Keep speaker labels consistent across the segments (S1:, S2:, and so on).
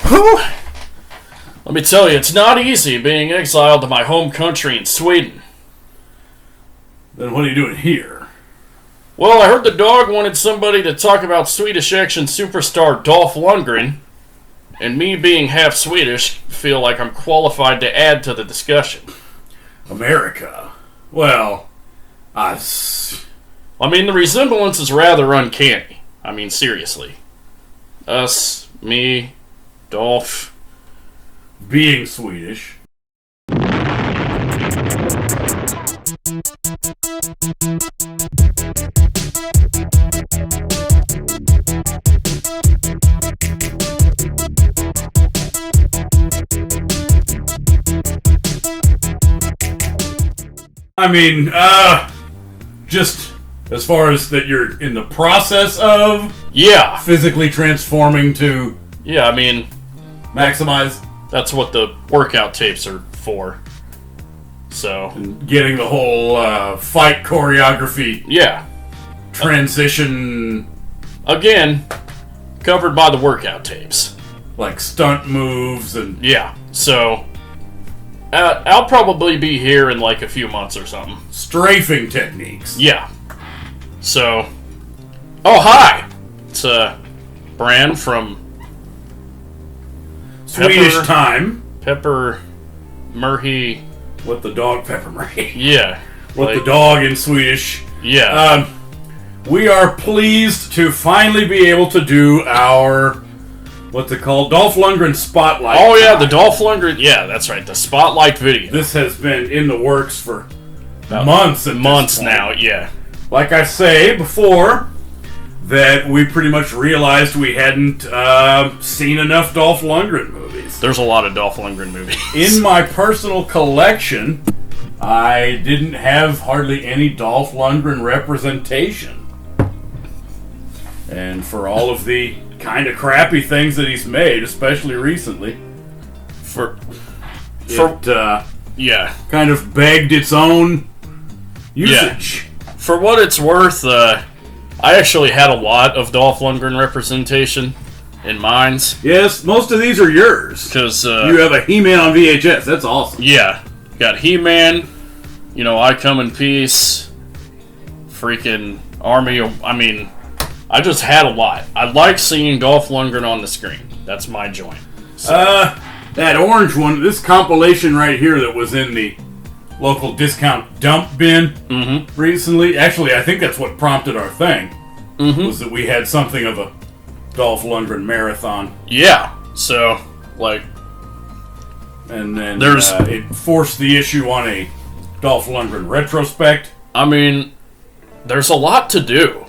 S1: Whew. Let me tell you, it's not easy being exiled to my home country in Sweden.
S2: Then what are you doing here?
S1: Well, I heard the dog wanted somebody to talk about Swedish action superstar Dolph Lundgren, and me being half Swedish, feel like I'm qualified to add to the discussion.
S2: America? Well,
S1: I mean, the resemblance is rather uncanny. I mean, seriously. Us, me, Dolph.
S2: Being Swedish. I mean, just as far as that you're in the process of physically transforming to
S1: I mean
S2: maximize.
S1: That's what the workout tapes are for. So
S2: and getting the whole fight choreography transition
S1: again covered by the workout tapes,
S2: like stunt moves and
S1: so I'll probably be here in like a few months or something.
S2: Strafing techniques.
S1: So, oh hi, it's Bran from
S2: Swedish Time.
S1: Pepper Murray.
S2: What the dog? Pepper Murray.
S1: What
S2: the dog in Swedish. We are pleased to finally be able to do our what's it called? Dolph Lundgren Spotlight.
S1: Oh yeah, the Dolph Lundgren. Yeah, that's right. The Spotlight video.
S2: This has been in the works for months and
S1: months now.
S2: Like I say before, that we pretty much realized we hadn't seen enough Dolph Lundgren movies.
S1: There's a lot of Dolph Lundgren movies.
S2: In my personal collection, I didn't have hardly any Dolph Lundgren representation. And for all of the kind of crappy things that he's made, especially recently, kind of begged its own usage.
S1: For what it's worth, I actually had a lot of Dolph Lundgren representation in mine.
S2: Yes, most of these are yours.
S1: Because
S2: you have a He-Man on VHS. That's awesome.
S1: Got He-Man, I Come in Peace, freaking Army. I mean, I just had a lot. I like seeing Dolph Lundgren on the screen. That's my joint. So.
S2: That orange one, this compilation right here that was in the local discount dump bin recently. Actually, I think that's what prompted our thing. Was that we had something of a Dolph Lundgren marathon.
S1: So,
S2: and then it forced the issue on a Dolph Lundgren retrospect.
S1: I mean, there's a lot to do.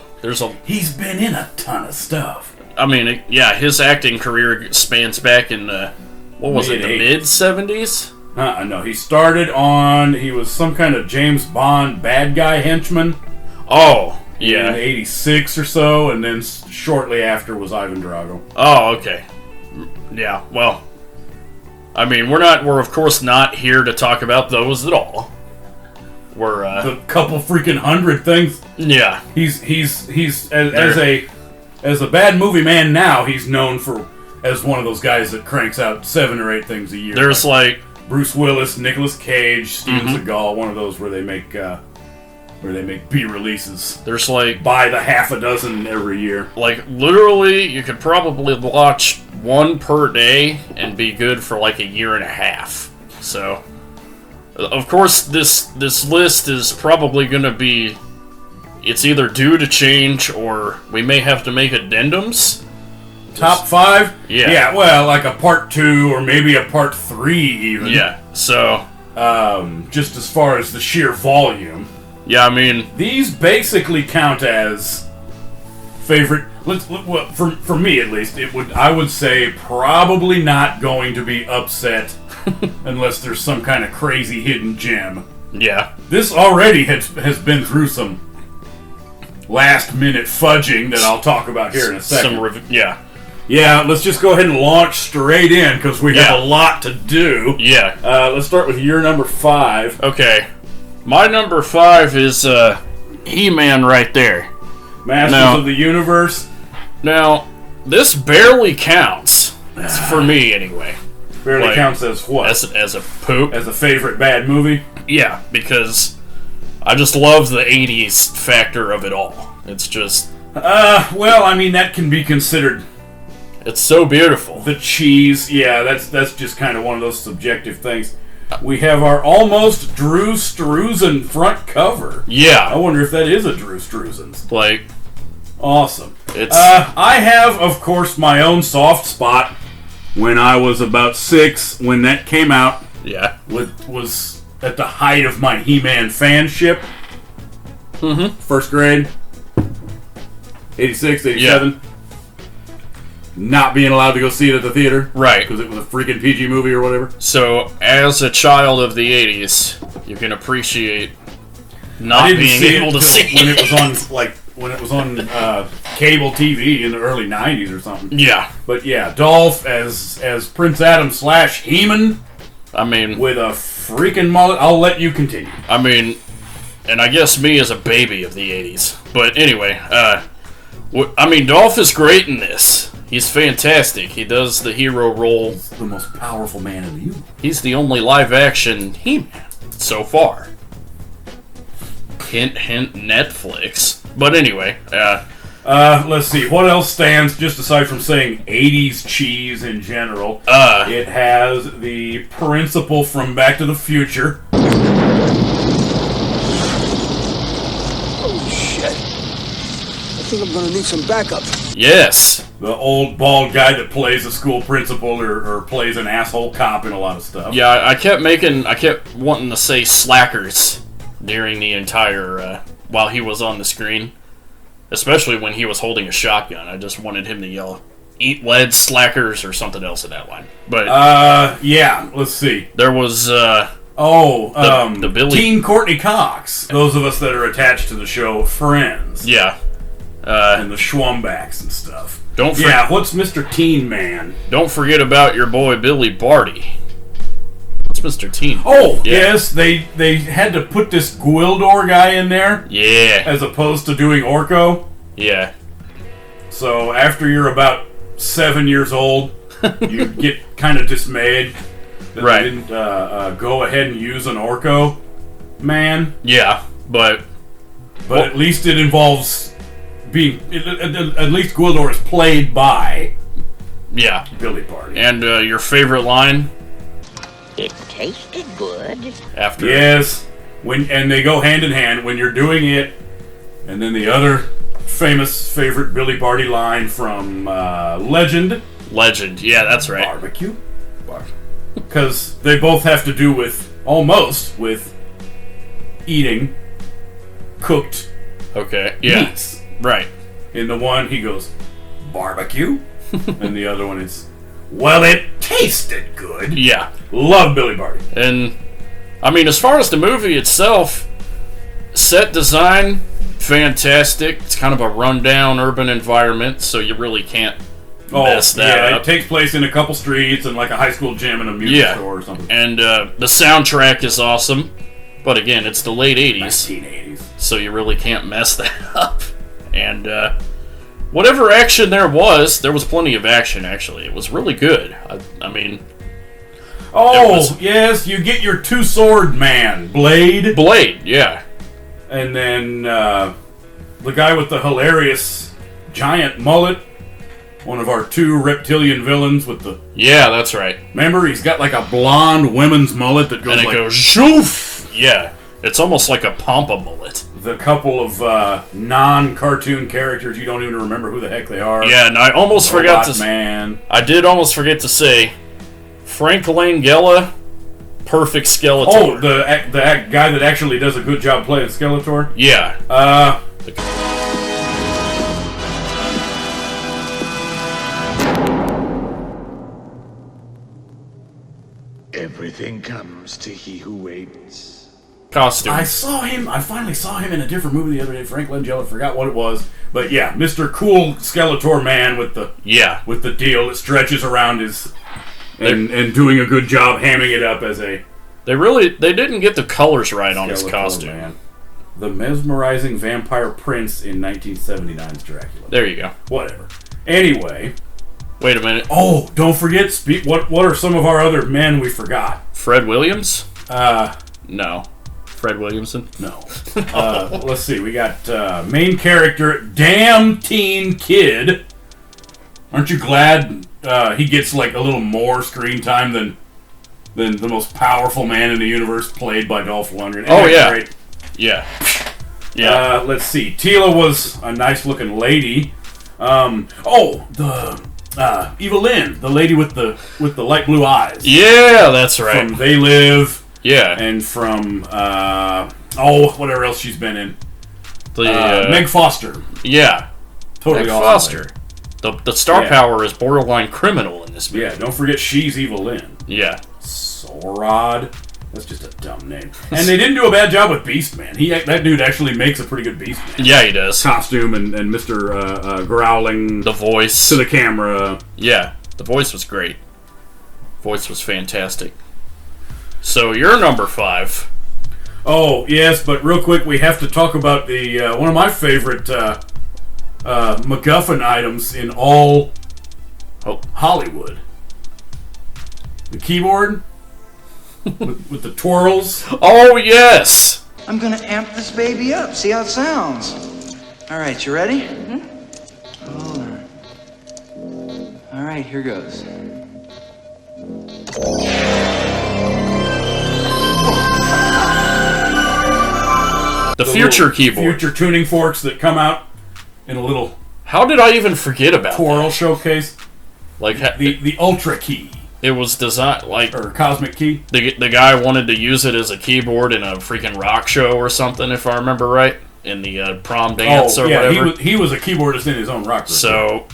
S2: He's been in a ton of stuff.
S1: I mean, his acting career spans back in the mid-70s?
S2: No, he was some kind of James Bond bad guy henchman.
S1: Oh,
S2: in 86 or so, and then shortly after was Ivan Drago.
S1: Oh, okay. Yeah, well, I mean, we're of course not here to talk about those at all. We're
S2: the couple freaking hundred things. He's as a bad movie man now. He's known as one of those guys that cranks out 7 or 8 things a year.
S1: There's like
S2: Bruce Willis, Nicolas Cage, Steven Seagal. One of those where they make B-releases.
S1: There's like
S2: by the half a dozen every year.
S1: Like literally, you could probably watch one per day and be good for like a year and a half. So. Of course, this list is probably going to be... It's either due to change, or we may have to make addendums.
S2: Top 5? Yeah, well, like a part 2, or maybe a part 3 even.
S1: So...
S2: just as far as the sheer volume.
S1: I mean...
S2: These basically count as favorite... for me at least, I would say probably not going to be upset... unless there's some kind of crazy hidden gem. This already has been through some last-minute fudging that I'll talk about here in a second. Let's just go ahead and launch straight in, because we have a lot to do. Let's start with your number 5.
S1: Okay. My number 5 is He-Man right there.
S2: Masters of the Universe.
S1: Now, this barely counts. For me, anyway.
S2: Barely
S1: Like,
S2: counts as what?
S1: As a poop?
S2: As a favorite bad movie?
S1: Yeah, because I just love the 80s factor of it all. It's just...
S2: well, I mean, that can be considered...
S1: It's so beautiful.
S2: The cheese, yeah, that's just kind of one of those subjective things. We have our almost Drew Struzan front cover.
S1: Yeah.
S2: I wonder if that is a Drew Struzan's.
S1: Like...
S2: Awesome.
S1: It's...
S2: I have, of course, my own soft spot. When I was about 6, when that came out,
S1: yeah,
S2: was at the height of my He-Man fanship.
S1: Mm-hmm.
S2: First grade. 86, 87. Yeah. Not being allowed to go see it at the theater.
S1: Right.
S2: Because it was a freaking PG movie or whatever.
S1: So, as a child of the 80s, you can appreciate not being able to see
S2: it. When it was on, like... When it was on cable TV in the early 90s or something.
S1: Yeah.
S2: But yeah, Dolph as Prince Adam / He-Man.
S1: I mean...
S2: With a freaking mullet. I'll let you continue.
S1: I mean... And I guess me as a baby of the 80s. But anyway, I mean, Dolph is great in this. He's fantastic. He does the hero role.
S2: He's the most powerful man in the universe.
S1: He's the only live-action He-Man so far. Hint, hint, Netflix. But anyway,
S2: let's see. What else stands, just aside from saying 80s cheese in general? It has the principal from Back to the Future.
S3: Oh, shit. I think I'm gonna need some backup.
S1: Yes.
S2: The old bald guy that plays a school principal or plays an asshole cop in a lot of stuff.
S1: Yeah, I kept wanting to say slackers during the entire... while he was on the screen, especially when he was holding a shotgun. I just wanted him to yell, "Eat lead, slackers," or something else in that line. But
S2: yeah, let's see.
S1: There was the Billy
S2: Teen Courtney Cox. Those of us that are attached to the show Friends.
S1: Yeah,
S2: and the Schwambacks and stuff. What's Mr. Teen Man?
S1: Don't forget about your boy Billy Barty. Mr. Teen.
S2: Oh, yeah. Yes, they had to put this Gwildor guy in there.
S1: Yeah.
S2: As opposed to doing Orko.
S1: Yeah.
S2: So after you're about 7 years old, you get kind of dismayed that they didn't go ahead and use an Orko man.
S1: Yeah, but
S2: at least it involves being... At least Gwildor is played by...
S1: Yeah.
S2: Billy Barty.
S1: And your favorite line?
S4: It tasted good.
S1: After
S2: yes, and they go hand in hand when you're doing it, and then the other famous favorite Billy Barty line from Legend.
S1: Legend, yeah, that's right.
S2: Barbecue, because they both have to do with eating cooked meats.
S1: Right.
S2: In the one he goes barbecue, and the other one is. Well, it tasted good.
S1: Yeah.
S2: Love Billy Barty.
S1: And, I mean, as far as the movie itself, set design, fantastic. It's kind of a rundown urban environment, so you really can't mess that up.
S2: It takes place in a couple streets and like a high school gym and a music store or something.
S1: And the soundtrack is awesome. But again, it's the late 80s.
S2: 1980s.
S1: So you really can't mess that up. And, whatever action there was plenty of action, actually. It was really good. I mean...
S2: yes, you get your two-sword man, Blade.
S1: Blade, yeah.
S2: And then, the guy with the hilarious giant mullet. One of our two reptilian villains with the...
S1: Yeah, that's right.
S2: Remember, he's got like a blonde women's mullet that goes
S1: and it
S2: like...
S1: goes, shoof! Yeah. It's almost like a pampa mullet.
S2: The couple of non-cartoon characters, you don't even remember who the heck they are.
S1: Yeah, and I almost forgot to...
S2: Man.
S1: I did almost forget to say, Frank Langella, perfect Skeletor.
S2: Oh, the guy that actually does a good job playing Skeletor?
S1: Yeah.
S5: Everything comes to he who waits.
S1: Costume.
S2: I finally saw him in a different movie the other day. Frank Langella, forgot what it was. But yeah, Mr. Cool Skeletor Man with the deal that stretches around his... And doing a good job hamming it up as a...
S1: They didn't get the colors right on his costume.
S2: Man. The mesmerizing vampire prince in 1979's Dracula.
S1: There you go.
S2: Whatever. Anyway,
S1: Wait a minute.
S2: Oh, don't forget. What are some of our other men we forgot?
S1: Fred Williams?
S2: Uh,
S1: No. Fred Williamson?
S2: no. Let's see. We got main character, damn teen kid. Aren't you glad he gets like a little more screen time than the most powerful man in the universe, played by Dolph Lundgren?
S1: Oh,
S2: Isn't that
S1: yeah.
S2: great?
S1: Yeah. Yeah.
S2: Let's see. Tila was a nice looking lady. The Evelyn, the lady with the light blue eyes.
S1: Yeah, that's right.
S2: From They Live.
S1: Yeah.
S2: And from whatever else she's been in. Meg Foster.
S1: Yeah.
S2: Totally
S1: Meg
S2: awesome.
S1: Foster. The star power is borderline criminal in this movie.
S2: Yeah, don't forget she's Evelyn.
S1: Yeah.
S2: Sorod. That's just a dumb name. And they didn't do a bad job with Beastman. That dude actually makes a pretty good Beastman.
S1: Yeah, he does.
S2: Costume and Mr. Growling.
S1: The voice.
S2: To the camera.
S1: Yeah, the voice was great. Voice was fantastic. So, you're number 5.
S2: Oh, yes, but real quick, we have to talk about the one of my favorite MacGuffin items in all Hollywood. The keyboard with the twirls.
S1: Oh, yes!
S6: I'm gonna amp this baby up, see how it sounds. All right, you ready? Hold on. All right, here goes.
S1: The future keyboard.
S2: Future tuning forks that come out in a little...
S1: How did I even forget about
S2: twirl
S1: that?
S2: showcase?
S1: Like
S2: the Ultra Key.
S1: It was designed like...
S2: Or Cosmic Key.
S1: The guy wanted to use it as a keyboard in a freaking rock show or something, if I remember right. In the prom dance or whatever.
S2: He was a keyboardist in his own rock group.
S1: So...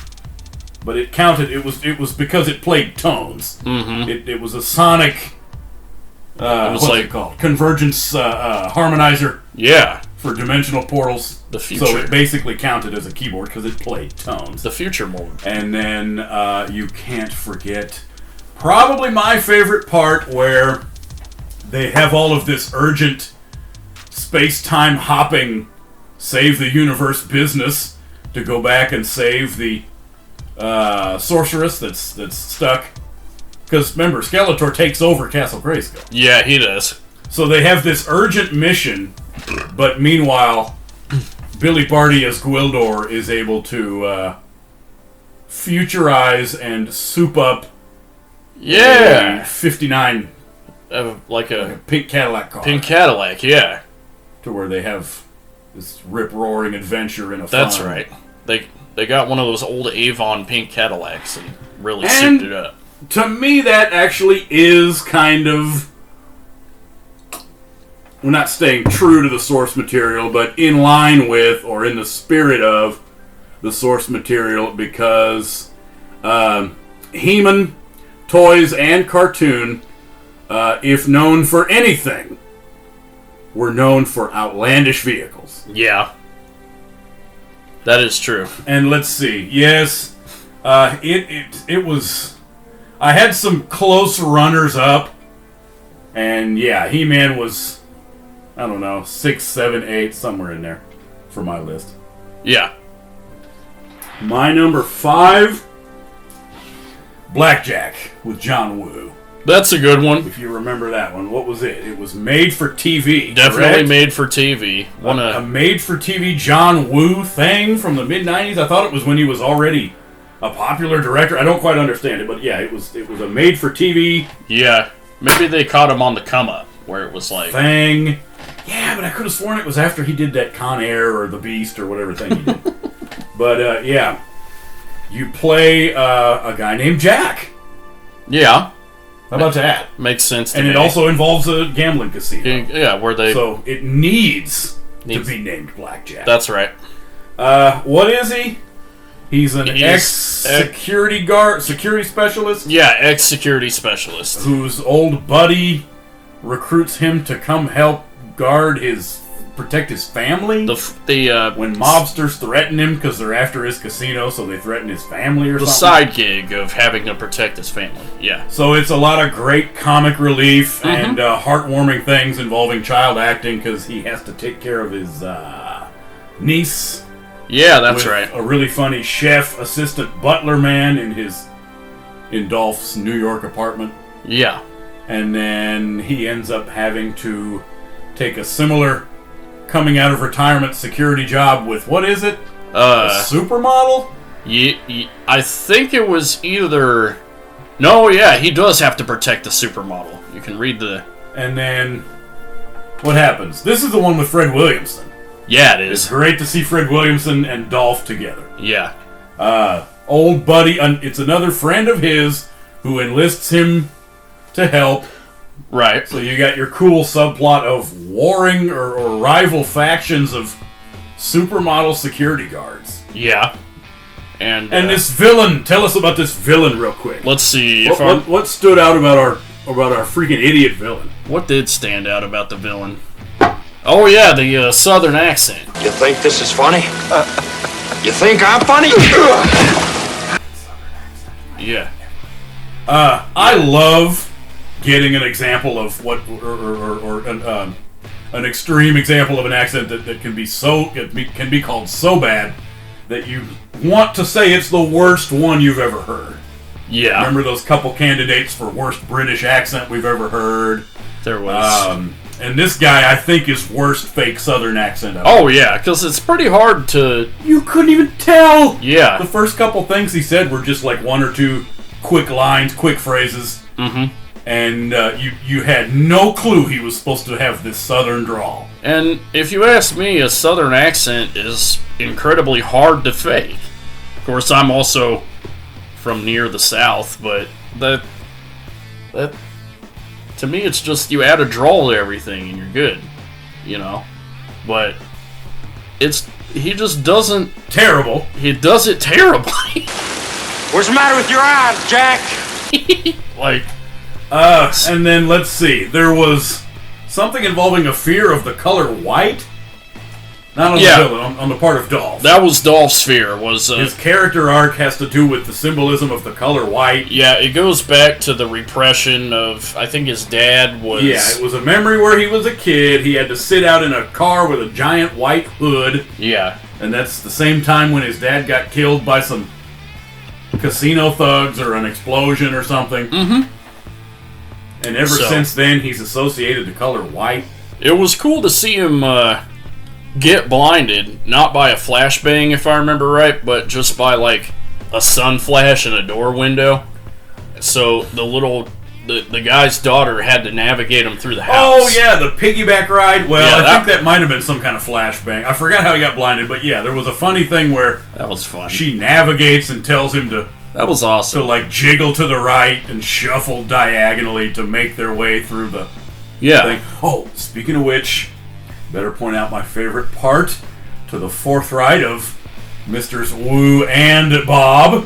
S2: But it counted. It was because it played tones.
S1: Mm-hmm.
S2: It was a sonic... what's it called? Convergence harmonizer.
S1: Yeah.
S2: For dimensional portals.
S1: The future.
S2: So it basically counted as a keyboard because it played tones.
S1: The future mode.
S2: And then you can't forget probably my favorite part where they have all of this urgent space-time hopping save the universe business to go back and save the sorceress that's stuck. Because remember, Skeletor takes over Castle Grayskull.
S1: Yeah, he does.
S2: So they have this urgent mission, but meanwhile, Billy Barty as Gwildor is able to futurize and soup up a 59
S1: like a
S2: pink Cadillac car.
S1: Pink Cadillac, yeah.
S2: To where they have this rip-roaring adventure in a
S1: That's
S2: fun.
S1: right. They got one of those old Avon pink Cadillacs and really souped it up.
S2: To me, that actually is kind of... We're not staying true to the source material, but in line with, or in the spirit of, the source material, because He-Man, toys, and cartoon, if known for anything, were known for outlandish vehicles.
S1: Yeah. That is true.
S2: And let's see. Yes, it was... I had some close runners-up, and yeah, He-Man was... I don't know, 6, 7, 8, somewhere in there for my list.
S1: Yeah.
S2: My number 5, Blackjack with John Woo.
S1: That's a good one.
S2: If you remember that one, what was it? It was made for TV.
S1: Definitely
S2: correct?
S1: made for TV.
S2: A made for TV John Woo thing from the mid 90s. I thought it was when he was already a popular director. I don't quite understand it, but yeah, it was a made for TV.
S1: Yeah, maybe they caught him on the come up where it was like
S2: thing. Yeah, but I could have sworn it was after he did that Con Air or The Beast or whatever thing he did. But, yeah. You play a guy named Jack.
S1: Yeah.
S2: How about that?
S1: Makes sense to
S2: me. And it also involves a gambling casino.
S1: Yeah, where they...
S2: So it needs to be named Blackjack.
S1: That's right.
S2: What is he? He's an ex-security guard, security specialist?
S1: Yeah, ex-security specialist.
S2: Whose old buddy recruits him to come help protect his family.
S1: When
S2: mobsters threaten him because they're after his casino, so they threaten his family or something.
S1: The side gig of having to protect his family. Yeah.
S2: So it's a lot of great comic relief and heartwarming things involving child acting because he has to take care of his niece.
S1: Yeah, that's right.
S2: A really funny chef, assistant, butler man in his in Dolph's New York apartment.
S1: Yeah.
S2: And then he ends up having to take a similar coming out of retirement security job with, what is it? A supermodel?
S1: I think it was either... No, yeah, he does have to protect the supermodel. You can read the...
S2: And then, what happens? This is the one with Fred Williamson.
S1: Yeah, it
S2: It's
S1: is.
S2: great to see Fred Williamson and Dolph together.
S1: Yeah.
S2: Old buddy, it's another friend of his who enlists him to help.
S1: Right.
S2: So you got your cool subplot of warring or rival factions of supermodel security guards.
S1: Yeah. And
S2: this villain, tell us about this villain real quick.
S1: let's see if
S2: What stood out about our freaking idiot villain?
S1: what did stand out about the villain? Oh yeah, the southern accent.
S5: You think this is funny? You think I'm funny?
S1: Yeah.
S2: I love getting an example of what, or an extreme example of an accent that can be called so bad that you want to say it's the worst one you've ever heard.
S1: Yeah.
S2: Remember those couple candidates for worst British accent we've ever heard?
S1: There was.
S2: And this guy, I think, is worst fake Southern accent ever.
S1: Oh yeah, because it's pretty hard to.
S2: You couldn't even tell!
S1: Yeah.
S2: The first couple things he said were just like one or two quick lines, quick phrases.
S1: Mm-hmm.
S2: And you had no clue he was supposed to have this Southern drawl.
S1: And if you ask me, a southern accent is incredibly hard to fake. Of course, I'm also from near the South, but that to me, it's just you add a drawl to everything and you're good, you know. But he just doesn't.
S2: Terrible.
S1: He does it terribly.
S5: What's the matter with your eyes, Jack?
S1: Like.
S2: And then let's see. There was something involving a fear of the color white. Not on the villain, on the part of Dolph.
S1: That was Dolph's fear.
S2: His character arc has to do with the symbolism of the color white.
S1: Yeah, it goes back to the repression of, I think his dad was...
S2: Yeah, it was a memory where he was a kid. He had to sit out in a car with a giant white hood.
S1: Yeah.
S2: And that's the same time when his dad got killed by some casino thugs or an explosion or something.
S1: Mm-hmm.
S2: And ever since then, he's associated the color white.
S1: It was cool to see him get blinded, not by a flashbang, if I remember right, but just by, like, a sun flash in a door window. So the guy's daughter had to navigate him through the house.
S2: Oh, yeah, the piggyback ride. Well,
S1: Yeah,
S2: I think that might have been some kind of flashbang. I forgot how he got blinded, but yeah, there was a funny thing where
S1: That was fun.
S2: she navigates and tells him to
S1: That was awesome.
S2: like jiggle to the right and shuffle diagonally to make their way through the thing. Oh, speaking of which, better point out my favorite part to the forthright of Misters Wu and Bob.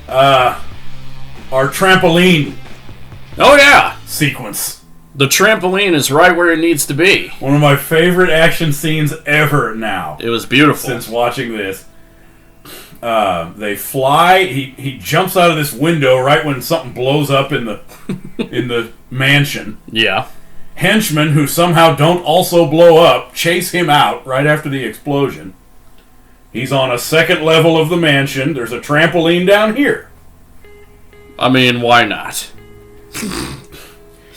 S2: Our trampoline
S1: Oh, yeah!
S2: sequence.
S1: The trampoline is right where it needs to be.
S2: One of my favorite action scenes ever now.
S1: It was beautiful.
S2: Since watching this. They fly. He jumps out of this window right when something blows up in the in the mansion.
S1: Yeah.
S2: Henchmen who somehow don't also blow up chase him out right after the explosion. He's on a second level of the mansion. There's a trampoline down here.
S1: I mean, why not?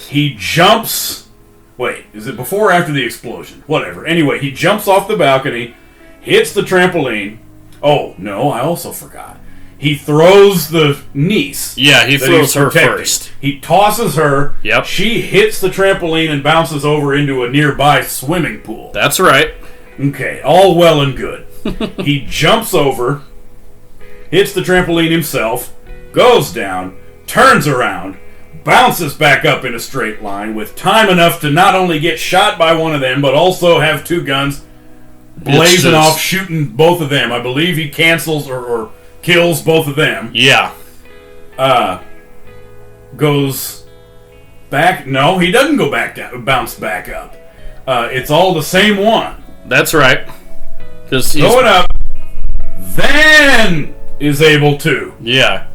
S2: He jumps... Wait, is it before or after the explosion? Whatever. Anyway, he jumps off the balcony, hits the trampoline. Oh, no, I also forgot. He throws the niece.
S1: Yeah, he
S2: that
S1: throws
S2: he's
S1: her
S2: protecting.
S1: first.
S2: He tosses her.
S1: Yep.
S2: She hits the trampoline and bounces over into a nearby swimming pool.
S1: That's right.
S2: Okay, all well and good. He jumps over, hits the trampoline himself, goes down, turns around, bounces back up in a straight line with time enough to not only get shot by one of them, but also have two guns blazing off, shooting both of them. I believe he cancels or kills both of them.
S1: Yeah.
S2: Goes back. No, he doesn't go back down, bounce back up. It's all the same one.
S1: That's right. Because he's
S2: Going up, then is able to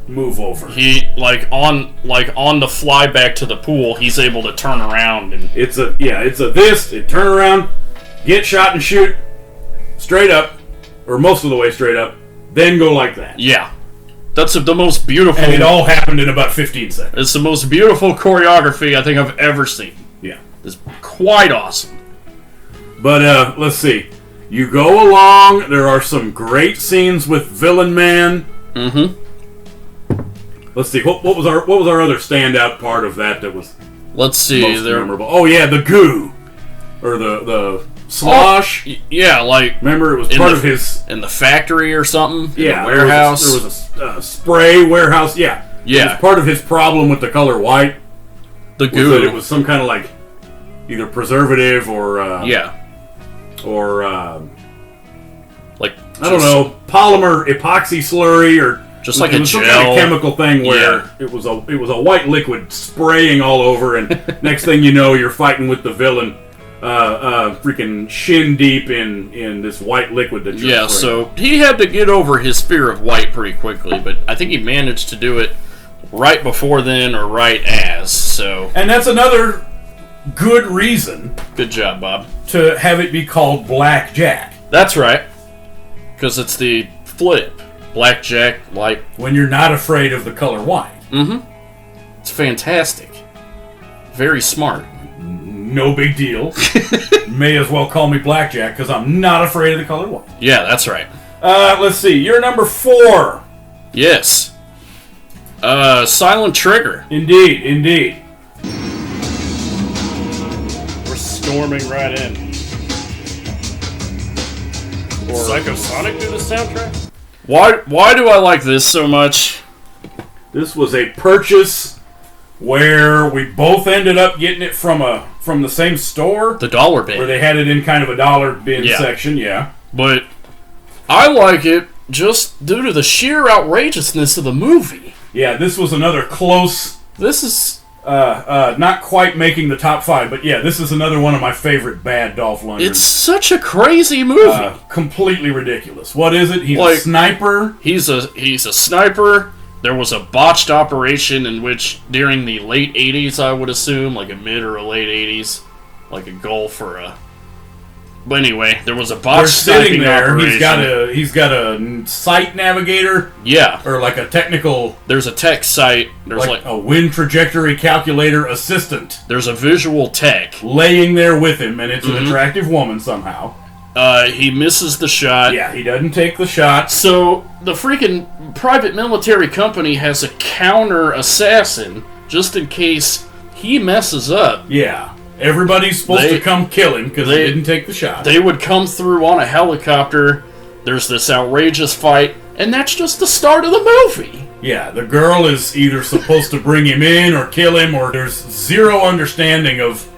S2: move over.
S1: He on the fly back to the pool, he's able to turn around and
S2: It turn around, get shot and shoot straight up, or most of the way straight up, then go like that.
S1: yeah. That's the most beautiful.
S2: And it all happened in about 15 seconds.
S1: It's the most beautiful choreography I think I've ever seen.
S2: Yeah.
S1: It's quite awesome.
S2: But let's see. You go along. There are some great scenes with Villain Man.
S1: Mm-hmm.
S2: Let's see. What was our other standout part of that was
S1: Let's see.
S2: most memorable? Oh yeah, the goo or the slosh.
S1: Yeah, like
S2: remember it was part of his
S1: in the factory or something.
S2: Yeah,
S1: in the warehouse.
S2: There was a spray warehouse. Yeah,
S1: yeah.
S2: It was part of his problem with the color white.
S1: The goo.
S2: That it was some kind of like either preservative or or
S1: like
S2: I don't know, polymer epoxy slurry or
S1: just like
S2: it
S1: a
S2: was
S1: gel
S2: some kind of chemical thing where it was a white liquid spraying all over, and next thing you know, you're fighting with the villain, freaking shin deep in this white liquid that you're spraying.
S1: So he had to get over his fear of white pretty quickly, but I think he managed to do it right before then or right as. So,
S2: and that's another good reason.
S1: Good job, Bob.
S2: To have it be called Blackjack.
S1: That's right, because it's the flip. Blackjack, like
S2: when you're not afraid of the color white.
S1: Mm-hmm. It's fantastic. Very smart.
S2: No big deal. May as well call me Blackjack because I'm not afraid of the color white.
S1: Yeah, that's right.
S2: Let's see. You're number 4.
S1: Yes. Silent Trigger.
S2: Indeed.
S1: We're storming right in. Or Psychosonic do the soundtrack? Why do I like this so much?
S2: This was a purchase where we both ended up getting it from the same store.
S1: The dollar bin.
S2: Where they had it in kind of a dollar bin section, yeah.
S1: But I like it just due to the sheer outrageousness of the movie.
S2: Yeah, this was another close...
S1: This is...
S2: not quite making the top 5, but yeah, this is another one of my favorite bad Dolph Lundgren.
S1: It's such a crazy movie.
S2: Completely ridiculous. What is it? He's a sniper?
S1: He's a sniper. There was a botched operation in which, during the late 80s, I would assume, like a mid or a late 80s, like a Gulf or a... But anyway, there was a botched sniping operation.
S2: He's got a sight navigator.
S1: Yeah.
S2: Or like a technical...
S1: There's a tech sight. There's like
S2: a wind trajectory calculator assistant.
S1: There's a visual tech.
S2: Laying there with him, and it's an attractive woman somehow.
S1: He misses the shot.
S2: Yeah, he doesn't take the shot.
S1: So, the freaking private military company has a counter-assassin, just in case he messes up.
S2: Yeah. Everybody's supposed to come kill him because he didn't take the shot.
S1: They would come through on a helicopter. There's this outrageous fight, and that's just the start of the movie.
S2: Yeah, the girl is either supposed to bring him in or kill him, or there's zero understanding of...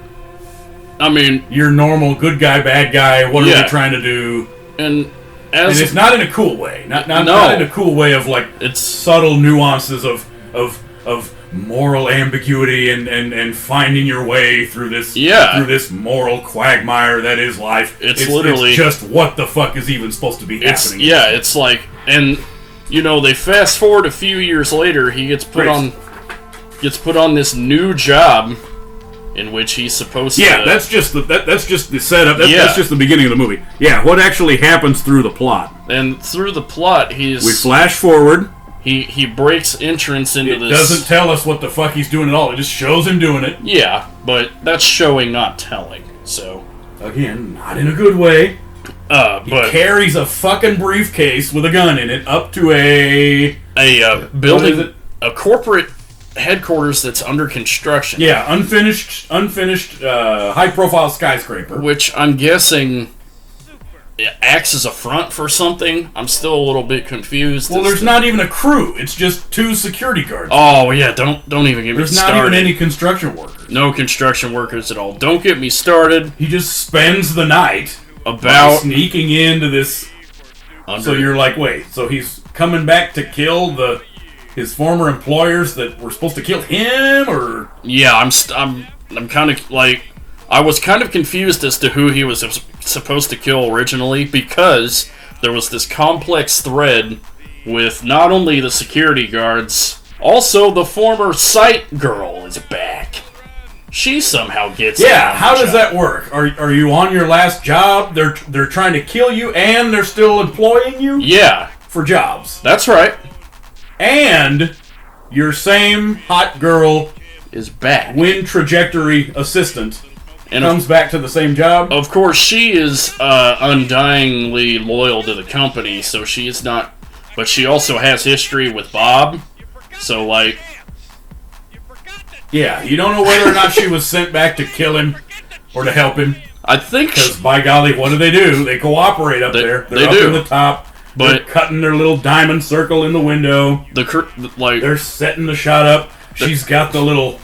S1: I mean...
S2: your normal good guy, bad guy, what are we trying to do?
S1: And
S2: it's not in a cool way. Not in a cool way of, like,
S1: it's
S2: subtle nuances of moral ambiguity and finding your way through this moral quagmire that is life.
S1: It's literally
S2: just what the fuck is even supposed to be happening.
S1: Yeah, it's like, and you know, they fast forward a few years later, he gets put on this new job in which he's supposed to.
S2: Yeah, that's just the setup. That's just the beginning of the movie. Yeah, what actually happens through the plot?
S1: And through the plot, we
S2: flash forward.
S1: He breaks entrance into this...
S2: It doesn't tell us what the fuck he's doing at all. It just shows him doing it.
S1: Yeah, but that's showing, not telling. So...
S2: Again, not in a good way. He
S1: but...
S2: carries a fucking briefcase with a gun in it up to a
S1: building... A corporate headquarters that's under construction.
S2: Yeah, unfinished, high-profile skyscraper.
S1: Which I'm guessing... acts as a front for something. I'm still a little bit confused.
S2: Well, there's not even a crew. It's just 2 security guards.
S1: Oh yeah, don't even get me started.
S2: There's not even any construction workers.
S1: No construction workers at all. Don't get me started.
S2: He just spends the night by sneaking into this. So you're like, wait, so he's coming back to kill his former employers that were supposed to kill him, or?
S1: Yeah, I'm kind of like. I was kind of confused as to who he was supposed to kill originally, because there was this complex thread with not only the security guards, also the former sight girl is back. She somehow gets...
S2: Yeah, how does that work? Are you on your last job? They're trying to kill you and they're still employing you?
S1: Yeah.
S2: For jobs.
S1: That's right.
S2: And your same hot girl
S1: is back.
S2: wind trajectory assistant
S1: And
S2: comes back to the same job.
S1: Of course, she is undyingly loyal to the company, so she is not. But she also has history with Bob, so like.
S2: Yeah, you don't know whether or not she was sent back to kill him or to help him.
S1: I think.
S2: Because by golly, what do? They cooperate up there. They're up in the top.
S1: But
S2: they're cutting their little diamond circle in the window. They're setting the shot up. She's got the little.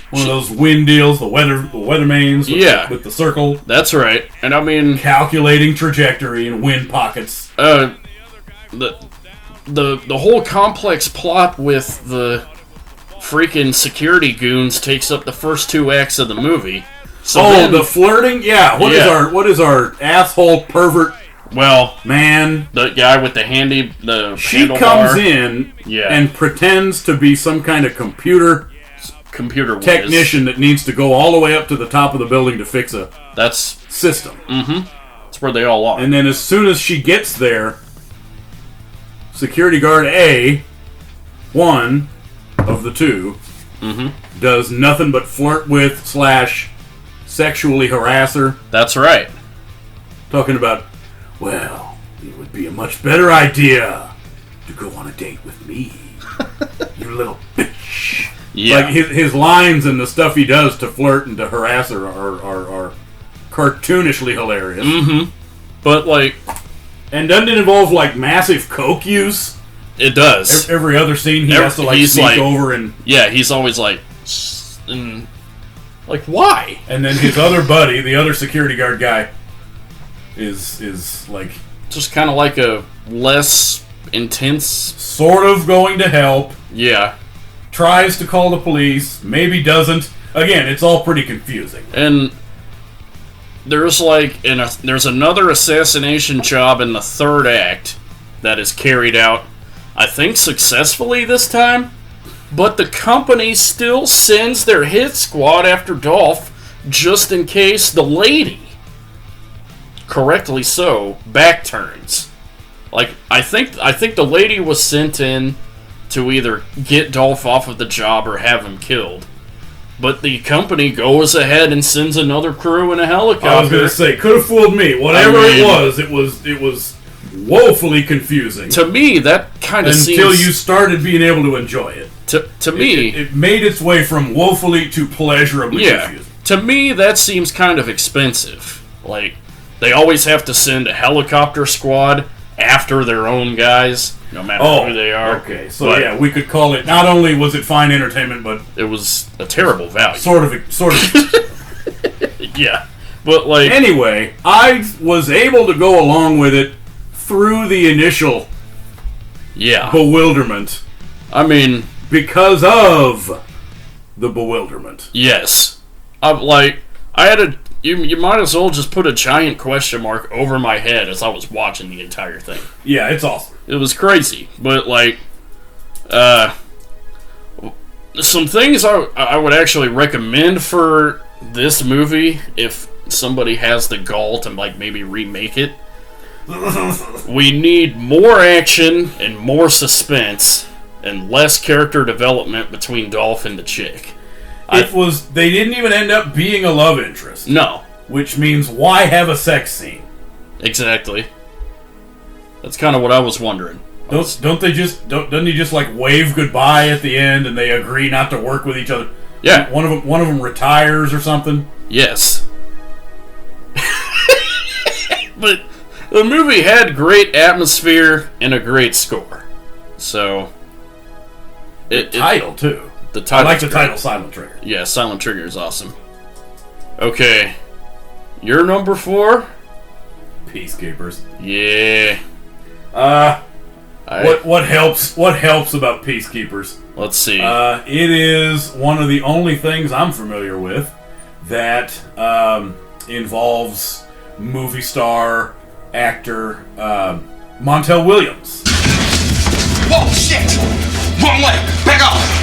S2: One of those wind deals, the weathermanes with the circle.
S1: That's right. And I mean...
S2: calculating trajectory and wind pockets.
S1: The whole complex plot with the freaking security goons takes up the first 2 acts of the movie. So
S2: the flirting? Yeah. What is our asshole pervert man?
S1: The guy with the
S2: She comes in and pretends to be some kind of computer technician that needs to go all the way up to the top of the building to fix a system.
S1: Mm-hmm. That's where they all are.
S2: And then as soon as she gets there, security guard A, one of the two, does nothing but flirt with / sexually harass her.
S1: That's right.
S2: Talking about, well, it would be a much better idea to go on a date with me, you little bitch.
S1: Yeah.
S2: Like his lines and the stuff he does to flirt and to harass her are cartoonishly hilarious.
S1: Mm-hmm. But like,
S2: and doesn't it involve like massive coke use?
S1: It does.
S2: Every other scene he has to like sneak over and
S1: he's always like, why?
S2: And then his other buddy, the other security guard guy, is like
S1: just kind of like a less intense,
S2: sort of going to help.
S1: Yeah.
S2: Tries to call the police, maybe doesn't. Again, it's all pretty confusing.
S1: And there's there's another assassination job in the 3rd act that is carried out, I think successfully this time, but the company still sends their hit squad after Dolph just in case the lady, correctly so, back turns. Like, I think the lady was sent in to either get Dolph off of the job or have him killed. But the company goes ahead and sends another crew in a helicopter.
S2: I was going to say, could have fooled me. Whatever it was woefully confusing.
S1: To me, that kind of seems...
S2: Until you started being able to enjoy it.
S1: To me...
S2: It made its way from woefully to pleasurably confusing.
S1: To me, that seems kind of expensive. Like, they always have to send a helicopter squad after their own guys, no matter who they are.
S2: Okay, so we could call it, not only was it fine entertainment, but
S1: it was a terrible value.
S2: Sort of.
S1: Yeah. But like,
S2: anyway, I was able to go along with it through the initial bewilderment.
S1: I mean,
S2: because of the bewilderment.
S1: Yes. You might as well just put a giant question mark over my head as I was watching the entire thing.
S2: Yeah, it's awesome.
S1: It was crazy. But, some things I would actually recommend for this movie, if somebody has the gall to, maybe remake it. We need more action and more suspense and less character development between Dolph and the chick.
S2: They didn't even end up being a love interest.
S1: No.
S2: Which means, why have a sex scene?
S1: Exactly. That's kind of what I was wondering.
S2: Doesn't he just wave goodbye at the end and they agree not to work with each other?
S1: Yeah.
S2: One of them retires or something?
S1: Yes. But the movie had great atmosphere and a great score. So
S2: the title too. I like the title Silent Trigger.
S1: Yeah, Silent Trigger is awesome. Okay. Your number 4?
S2: Peacekeepers.
S1: Yeah.
S2: What helps about Peacekeepers?
S1: Let's see.
S2: It is one of the only things I'm familiar with that involves movie star, actor, Montel Williams.
S5: Whoa, shit! Wrong way! Back off!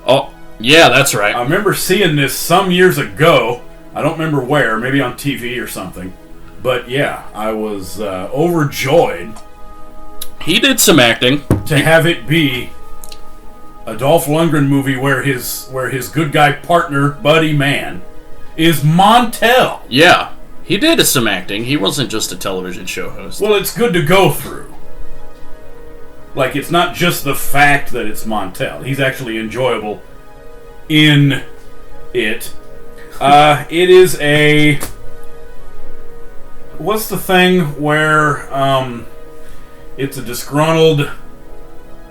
S1: Oh, yeah, that's right.
S2: I remember seeing this some years ago. I don't remember where, maybe on TV or something. But yeah, I was overjoyed
S1: He did some acting.
S2: To have it be a Dolph Lundgren movie where his good guy partner, buddy man, is Montel.
S1: Yeah, he did some acting. He wasn't just a television show host.
S2: Well, it's good to go through. Like, it's not just the fact that it's Montel. He's actually enjoyable in it. It is a... What's the thing where it's a disgruntled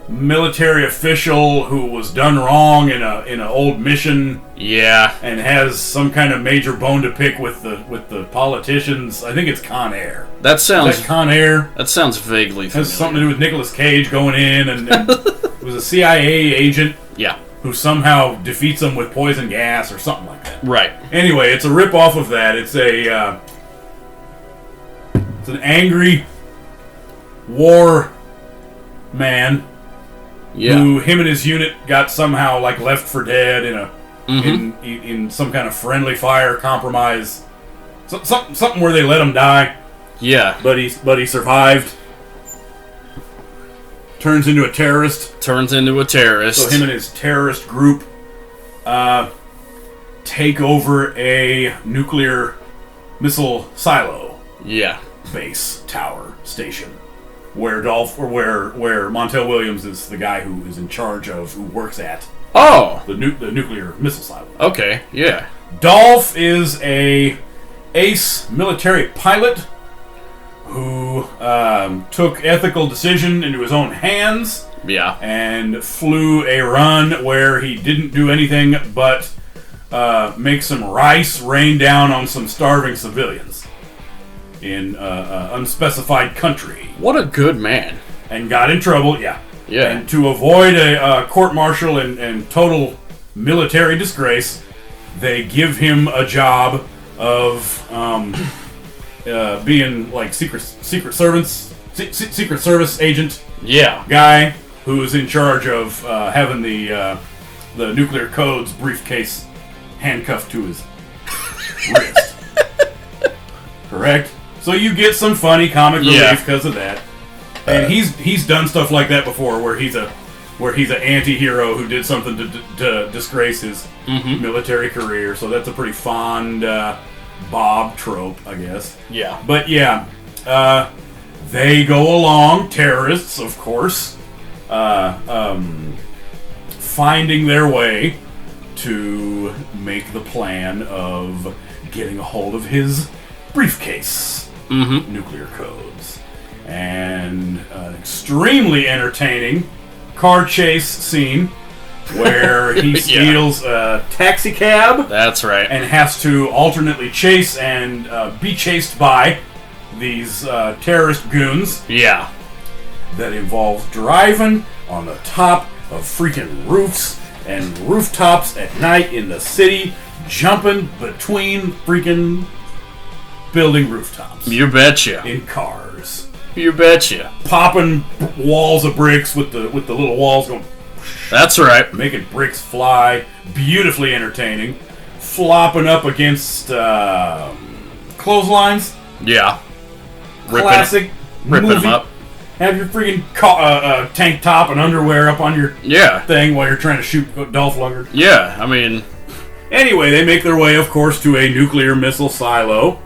S2: military official who was done wrong in an old mission?
S1: Yeah.
S2: And has some kind of major bone to pick with the politicians. I think it's Con Air.
S1: That sounds...
S2: Is that Con Air?
S1: That sounds vaguely familiar.
S2: Has something to do with Nicolas Cage going in, and it was a CIA agent
S1: Yeah.
S2: who somehow defeats him with poison gas or something like that.
S1: Right.
S2: Anyway, it's a rip-off of that. It's a it's an angry war man
S1: Yeah.
S2: who him and his unit got somehow like left for dead in a in some kind of friendly fire compromise. Something where they let him die.
S1: Yeah.
S2: But he survived. Turns into a terrorist.
S1: Turns into a terrorist.
S2: So him and his terrorist group take over a nuclear missile silo
S1: Yeah.
S2: base tower station, where Montel Williams is the guy who is in charge of, who works at
S1: Oh!
S2: the nuclear missile silo.
S1: Okay, yeah.
S2: Dolph is a ace military pilot who took ethical decision into his own hands
S1: Yeah.
S2: and flew a run where he didn't do anything but make some rice rain down on some starving civilians in unspecified country.
S1: What a good man.
S2: And got in trouble, yeah.
S1: Yeah.
S2: And to avoid a court-martial and total military disgrace, they give him a job of being like secret service agent
S1: Yeah.
S2: guy who's in charge of having the nuclear codes briefcase handcuffed to his wrist. Correct? So you get some funny comic relief because of that. And he's done stuff like that before, where he's an anti-hero who did something to disgrace his military career. So that's a pretty fond Bob trope, I guess.
S1: Yeah.
S2: But yeah, they go along, terrorists, of course, finding their way to make the plan of getting a hold of his briefcase, nuclear codes, and an extremely entertaining car chase scene where he steals a taxi cab.
S1: That's right.
S2: And has to alternately chase and be chased by these terrorist goons.
S1: Yeah.
S2: That involves driving on the top of freaking roofs and rooftops at night in the city, jumping between freaking building rooftops.
S1: You betcha.
S2: In cars.
S1: You betcha.
S2: Popping walls of bricks with the little walls going.
S1: That's right.
S2: Making bricks fly. Beautifully entertaining. Flopping up against clotheslines.
S1: Yeah.
S2: Classic
S1: ripping
S2: movie.
S1: them up.
S2: Have your freaking tank top and underwear up on your thing while you're trying to shoot Dolph Lundgren.
S1: Yeah, I mean...
S2: Anyway, they make their way, of course, to a nuclear missile silo.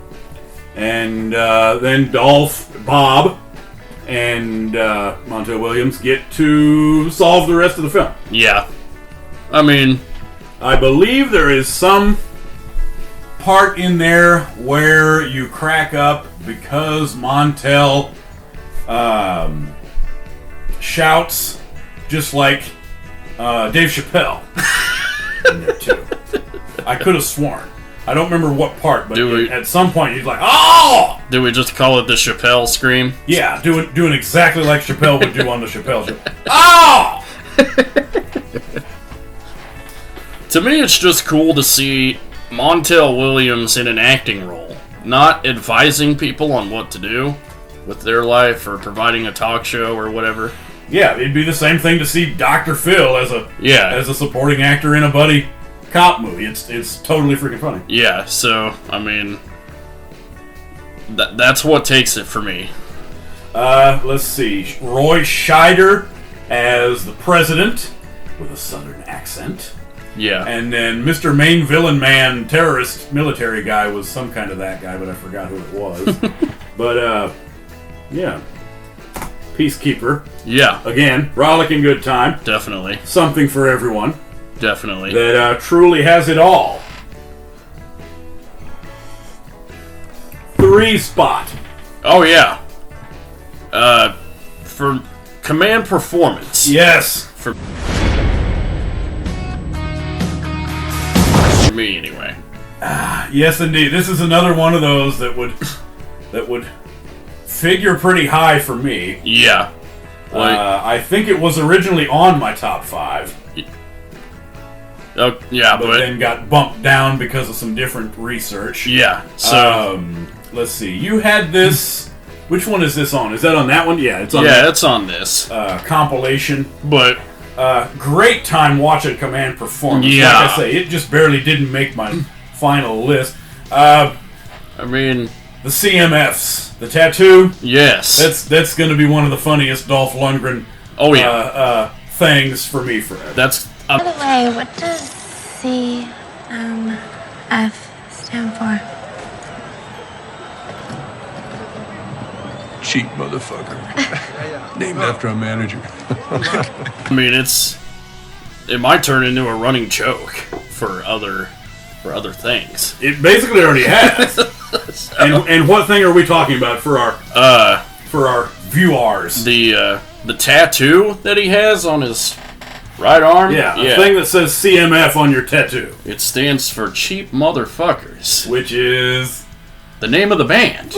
S2: And then Dolph, Bob, and Montel Williams get to solve the rest of the film.
S1: Yeah. I mean...
S2: I believe there is some part in there where you crack up because Montel shouts just like Dave Chappelle in there too. I could have sworn. I don't remember what part, but at some point he's like, "Oh!"
S1: Do we just call it the Chappelle scream?
S2: Yeah, doing exactly like Chappelle would do on the Chappelle show. Oh!
S1: To me, it's just cool to see Montel Williams in an acting role, not advising people on what to do with their life or providing a talk show or whatever.
S2: Yeah, it'd be the same thing to see Dr. Phil as a supporting actor in a buddy cop movie. It's totally freaking funny.
S1: Yeah, so I mean, that's what takes it for me.
S2: Let's see. Roy Scheider as the president with a southern accent.
S1: Yeah.
S2: And then Mr. Main Villain Man, terrorist military guy was some kind of that guy, but I forgot who it was. But, yeah. Peacekeeper.
S1: Yeah.
S2: Again, rollicking good time.
S1: Definitely.
S2: Something for everyone.
S1: Definitely.
S2: That truly has it all. 3 spot.
S1: Oh, yeah. For command performance.
S2: Yes.
S1: For me, anyway.
S2: Yes, indeed. This is another one of those that would figure pretty high for me.
S1: Yeah. Like,
S2: I think it was originally on my top 5.
S1: yeah,
S2: but then got bumped down because of some different research.
S1: Yeah. So
S2: let's see. You had this. Which one is this on? Is that on that one? Yeah, it's on.
S1: Yeah, it's on this
S2: compilation.
S1: But
S2: great time watching Command Performance.
S1: Yeah.
S2: Like I say, it just barely didn't make my final list. I
S1: mean,
S2: the CMFs, the tattoo.
S1: Yes.
S2: That's going to be one of the funniest Dolph Lundgren.
S1: Oh yeah.
S2: Things for me forever.
S1: That's.
S7: By the way, what does CMF stand for?
S8: Cheap motherfucker. Named after a manager.
S1: I mean, it might turn into a running joke for other things.
S2: It basically already has. and what thing are we talking about for our viewers?
S1: The tattoo that he has on his right arm?
S2: Yeah, a thing that says CMF on your tattoo.
S1: It stands for Cheap Motherfuckers.
S2: Which is
S1: the name of the band.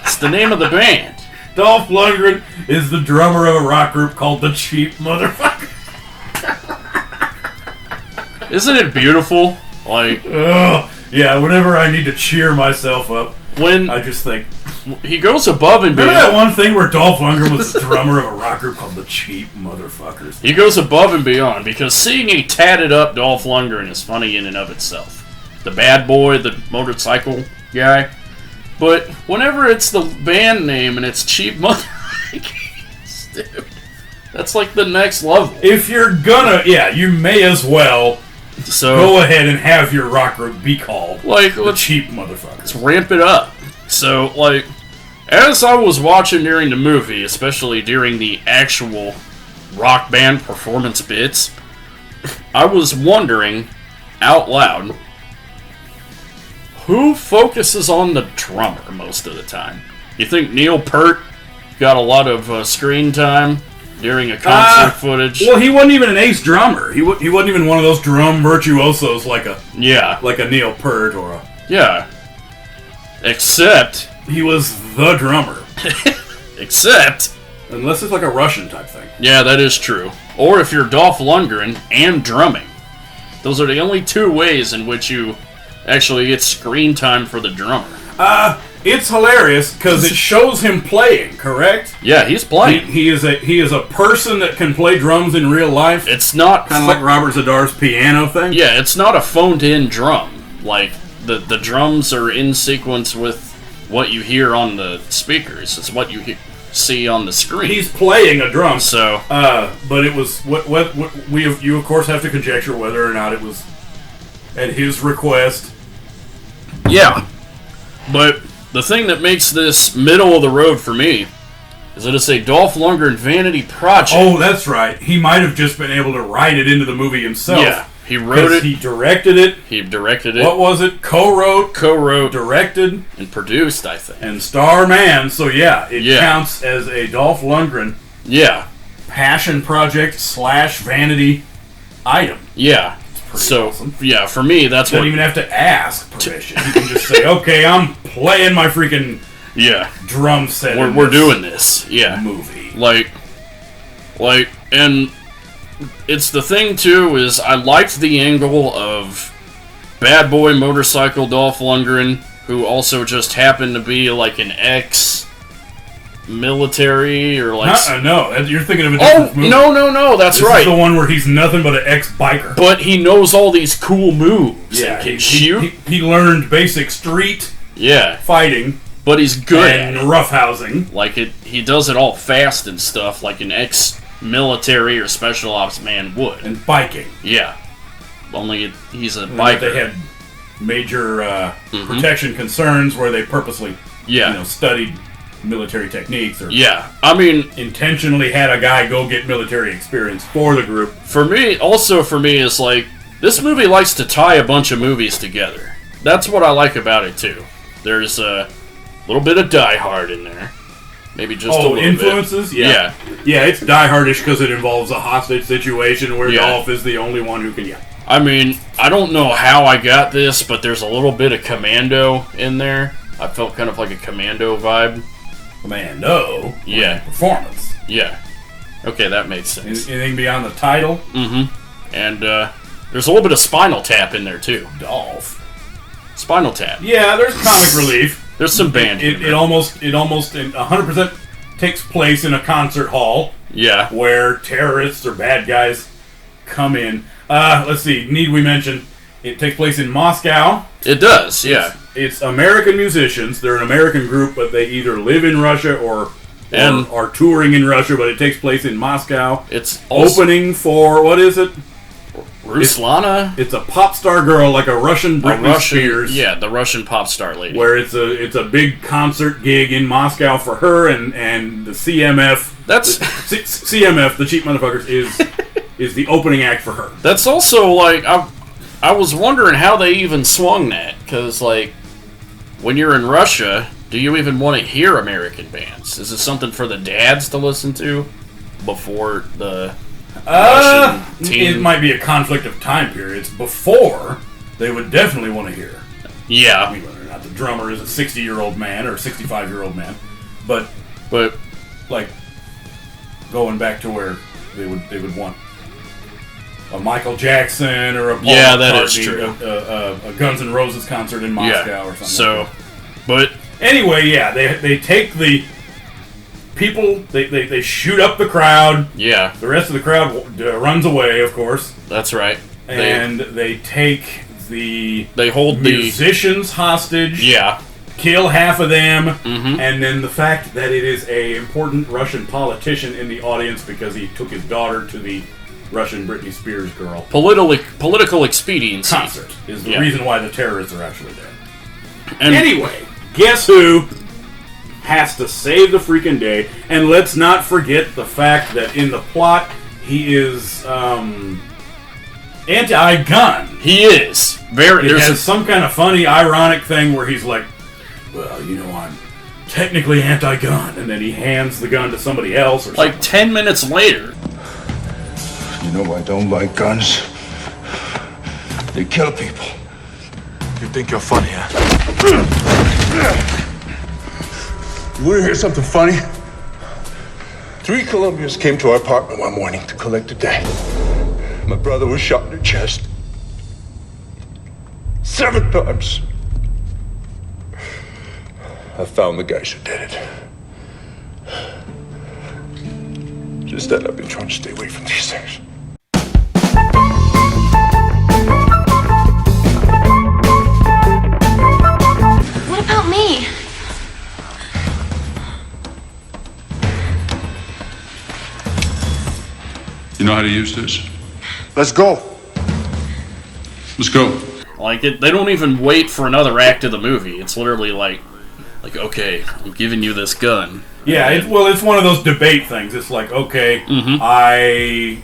S1: It's the name of the band.
S2: Dolph Lundgren is the drummer of a rock group called the Cheap Motherfucker.
S1: Isn't it beautiful? Like,
S2: yeah, whenever I need to cheer myself up,
S1: when
S2: I just think
S1: he goes above and beyond.
S2: Remember that one thing where Dolph Lundgren was the drummer of a rock group called the Cheap Motherfuckers?
S1: He goes above and beyond because seeing a tatted up Dolph Lundgren is funny in and of itself. The bad boy, the motorcycle guy. But whenever it's the band name and it's Cheap Motherfuckers, dude, that's like the next level.
S2: If you're gonna, you may as well go ahead and have your rock group be called
S1: like
S2: the Cheap Motherfuckers.
S1: Let's ramp it up. So, like, as I was watching during the movie, especially during the actual rock band performance bits, I was wondering out loud, who focuses on the drummer most of the time? You think Neil Peart got a lot of screen time during a concert footage?
S2: Well, he wasn't even an ace drummer. He wasn't even one of those drum virtuosos like a Neil Peart or a...
S1: Yeah. Except...
S2: he was the drummer.
S1: Except...
S2: unless it's like a Russian type thing.
S1: Yeah, that is true. Or if you're Dolph Lundgren and drumming. Those are the only 2 ways in which you actually get screen time for the drummer.
S2: It's hilarious because it shows him playing, correct?
S1: Yeah, he's playing.
S2: He is a person that can play drums in real life.
S1: It's not...
S2: kind of like Robert Zadar's piano thing?
S1: Yeah, it's not a phoned-in drum. Like, the drums are in sequence with what you hear on the speakers. It's what you see on the screen.
S2: He's playing a drum.
S1: So...
S2: but it was... you, of course, have to conjecture whether or not it was at his request.
S1: Yeah. But the thing that makes this middle of the road for me is that it's a Dolph Lundgren vanity project.
S2: Oh, that's right. He might have just been able to write it into the movie himself.
S1: Yeah, he wrote it.
S2: He directed it.
S1: What
S2: was it? Co-wrote,
S1: directed, and produced, I think.
S2: And starman. So yeah, it counts as a Dolph Lundgren.
S1: Yeah.
S2: Passion project / vanity item.
S1: Yeah. So,
S2: awesome.
S1: Yeah, for me, that's
S2: what... you don't even have to ask permission. You can just say, okay, I'm playing my freaking drum set.
S1: We're doing this. Yeah.
S2: Movie.
S1: Like, and it's the thing, too, is I liked the angle of bad boy motorcycle Dolph Lundgren, who also just happened to be, like, an ex-military, or like...
S2: no, you're thinking of a different movie.
S1: No, that's right.
S2: This is the one where he's nothing but an ex-biker.
S1: But he knows all these cool moves.
S2: Yeah,
S1: and can shoot.
S2: He learned basic street fighting
S1: but he's good at it.
S2: roughhousing.
S1: Like, he does it all fast and stuff, like an ex-military or special ops man would.
S2: And biking.
S1: Yeah. Only he's a
S2: And
S1: biker.
S2: They had major protection concerns where they purposely studied military techniques or
S1: I mean,
S2: intentionally had a guy go get military experience for the group.
S1: For me, is like, this movie likes to tie a bunch of movies together. That's what I like about it, too. There's a little bit of Die Hard in there. Maybe just a little
S2: influences?
S1: bit. Yeah.
S2: Yeah, it's Die Hardish because it involves a hostage situation where Dolph is the only one who can,
S1: I mean, I don't know how I got this, but there's a little bit of Commando in there. I felt kind of like a Commando vibe.
S2: Commando?
S1: Yeah.
S2: Performance.
S1: Yeah. Okay, that makes sense.
S2: Anything beyond the title?
S1: Mm-hmm. And there's a little bit of Spinal Tap in there, too.
S2: Dolph.
S1: Spinal Tap.
S2: Yeah, there's comic relief.
S1: There's some band
S2: It almost 100% takes place in a concert hall.
S1: Yeah.
S2: Where terrorists or bad guys come in. Let's see. Need we mention? It takes place in Moscow.
S1: It does, yeah.
S2: It's American musicians. They're an American group, but they either live in Russia or are touring in Russia, but it takes place in Moscow.
S1: It's
S2: opening for, what is it?
S1: Ruslana?
S2: It's a pop star girl, like a Russian Britney Spears.
S1: Yeah, the Russian pop star lady.
S2: Where it's a big concert gig in Moscow for her and the CMF.
S1: That's
S2: CMF, the cheap motherfuckers, is the opening act for her.
S1: That's also like I was wondering how they even swung that, because like when you're in Russia, do you even want to hear American bands? Is it something for the dads to listen to before the Russian team?
S2: It might be a conflict of time periods. Before, they would definitely want to hear.
S1: Yeah.
S2: I mean, whether or not the drummer is a 60-year-old man or a 65-year-old man, but like going back to where they would want a Michael Jackson or a Paul
S1: that
S2: McCartney,
S1: is true.
S2: A Guns N' Roses concert in Moscow or something.
S1: So,
S2: like that.
S1: but
S2: anyway, they take the people, they shoot up the crowd.
S1: Yeah.
S2: The rest of the crowd runs away, of course.
S1: That's right.
S2: And they take the musicians hostage.
S1: Yeah.
S2: Kill half of them, and then the fact that it is a important Russian politician in the audience because he took his daughter to the Russian Britney Spears girl
S1: political expediency
S2: concert is the reason why the terrorists are actually there.
S1: And
S2: anyway, guess who has to save the freaking day? And let's not forget the fact that in the plot he is anti-gun.
S1: He is very.
S2: It has some kind of funny, ironic thing where he's like, "Well, you know, I'm technically anti-gun," and then he hands the gun to somebody else, or
S1: like 10 minutes later.
S8: You know I don't like guns. They kill people. You think you're funny, huh? You want to hear something funny? 3 Colombians came to our apartment one morning to collect a debt. My brother was shot in the chest 7 times. I found the guys who did it. Since then, I've been trying to stay away from these things.
S7: What about me?
S8: You know how to use this?
S5: Let's go.
S8: Let's go.
S1: Like they don't even wait for another act of the movie. It's literally like okay, I'm giving you this gun.
S2: Yeah, it's one of those debate things. It's like, okay, the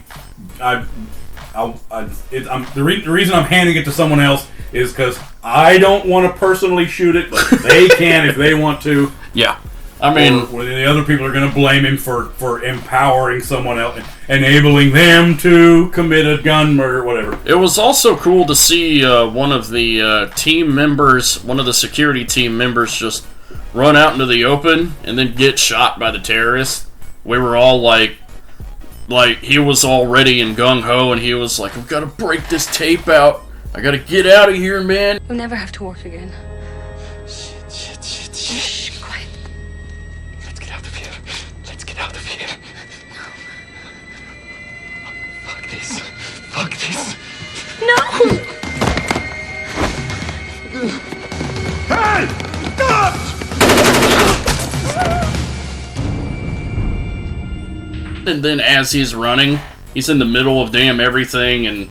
S2: reason I'm handing it to someone else is because I don't want to personally shoot it, but they can if they want to.
S1: Yeah, I mean,
S2: or the other people are going to blame him for empowering someone else, enabling them to commit a gun murder, whatever.
S1: It was also cool to see one of the team members, one of the security team members, just run out into the open and then get shot by the terrorists. We were all like he was all ready and gung-ho, and he was like, I've got to break this tape out. I got to get out of here, man.
S9: We'll never have to work again.
S5: Shit.
S9: Shh, quiet.
S5: Let's get out of here. Fuck this.
S9: No!
S5: Hey! Stop!
S1: and then as he's running, he's in the middle of damn everything, and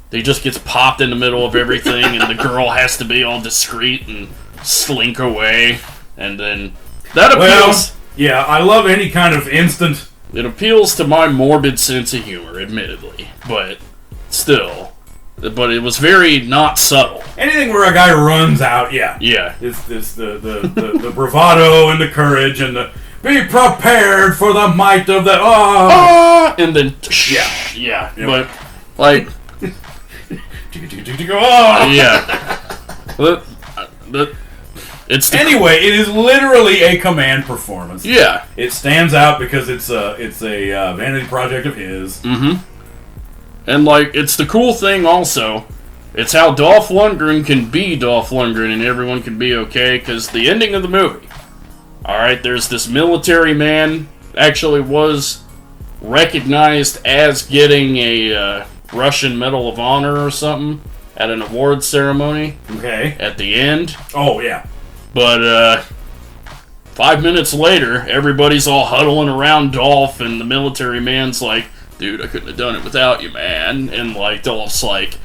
S1: he just gets popped in the middle of everything, and the girl has to be all discreet and slink away, and then that appeals.
S2: Well, yeah, I love any kind of instant.
S1: It appeals to my morbid sense of humor, admittedly, but still. But it was very not subtle.
S2: Anything where a guy runs out, yeah.
S1: Yeah.
S2: It's the bravado and the courage and the be prepared for the might of the
S1: and then
S2: yeah.
S1: But like it's
S2: anyway, it is literally a command performance.
S1: Yeah.
S2: It stands out because it's a vanity project of his.
S1: Mm-hmm. And, like, it's the cool thing also. It's how Dolph Lundgren can be Dolph Lundgren and everyone can be okay, because the ending of the movie. Alright, there's this military man, actually was recognized as getting a Russian Medal of Honor or something at an award ceremony.
S2: Okay.
S1: At the end.
S2: Oh, yeah.
S1: But, 5 minutes later, everybody's all huddling around Dolph, and the military man's like, dude, I couldn't have done it without you, man. And, like, Dolph's like,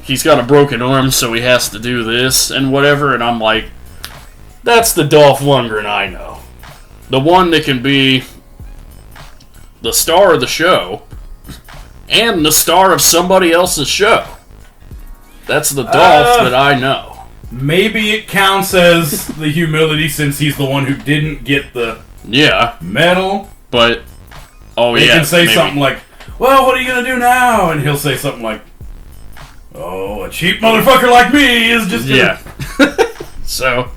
S1: he's got a broken arm, so he has to do this and whatever. And I'm like, that's the Dolph Lundgren I know. The one that can be the star of the show and the star of somebody else's show. That's the Dolph that I know.
S2: Maybe it counts as the humility since he's the one who didn't get the medal.
S1: But... Oh,
S2: he can say something like, well, what are you going to do now? And he'll say something like, oh, a cheap motherfucker like me is just
S1: yeah. So,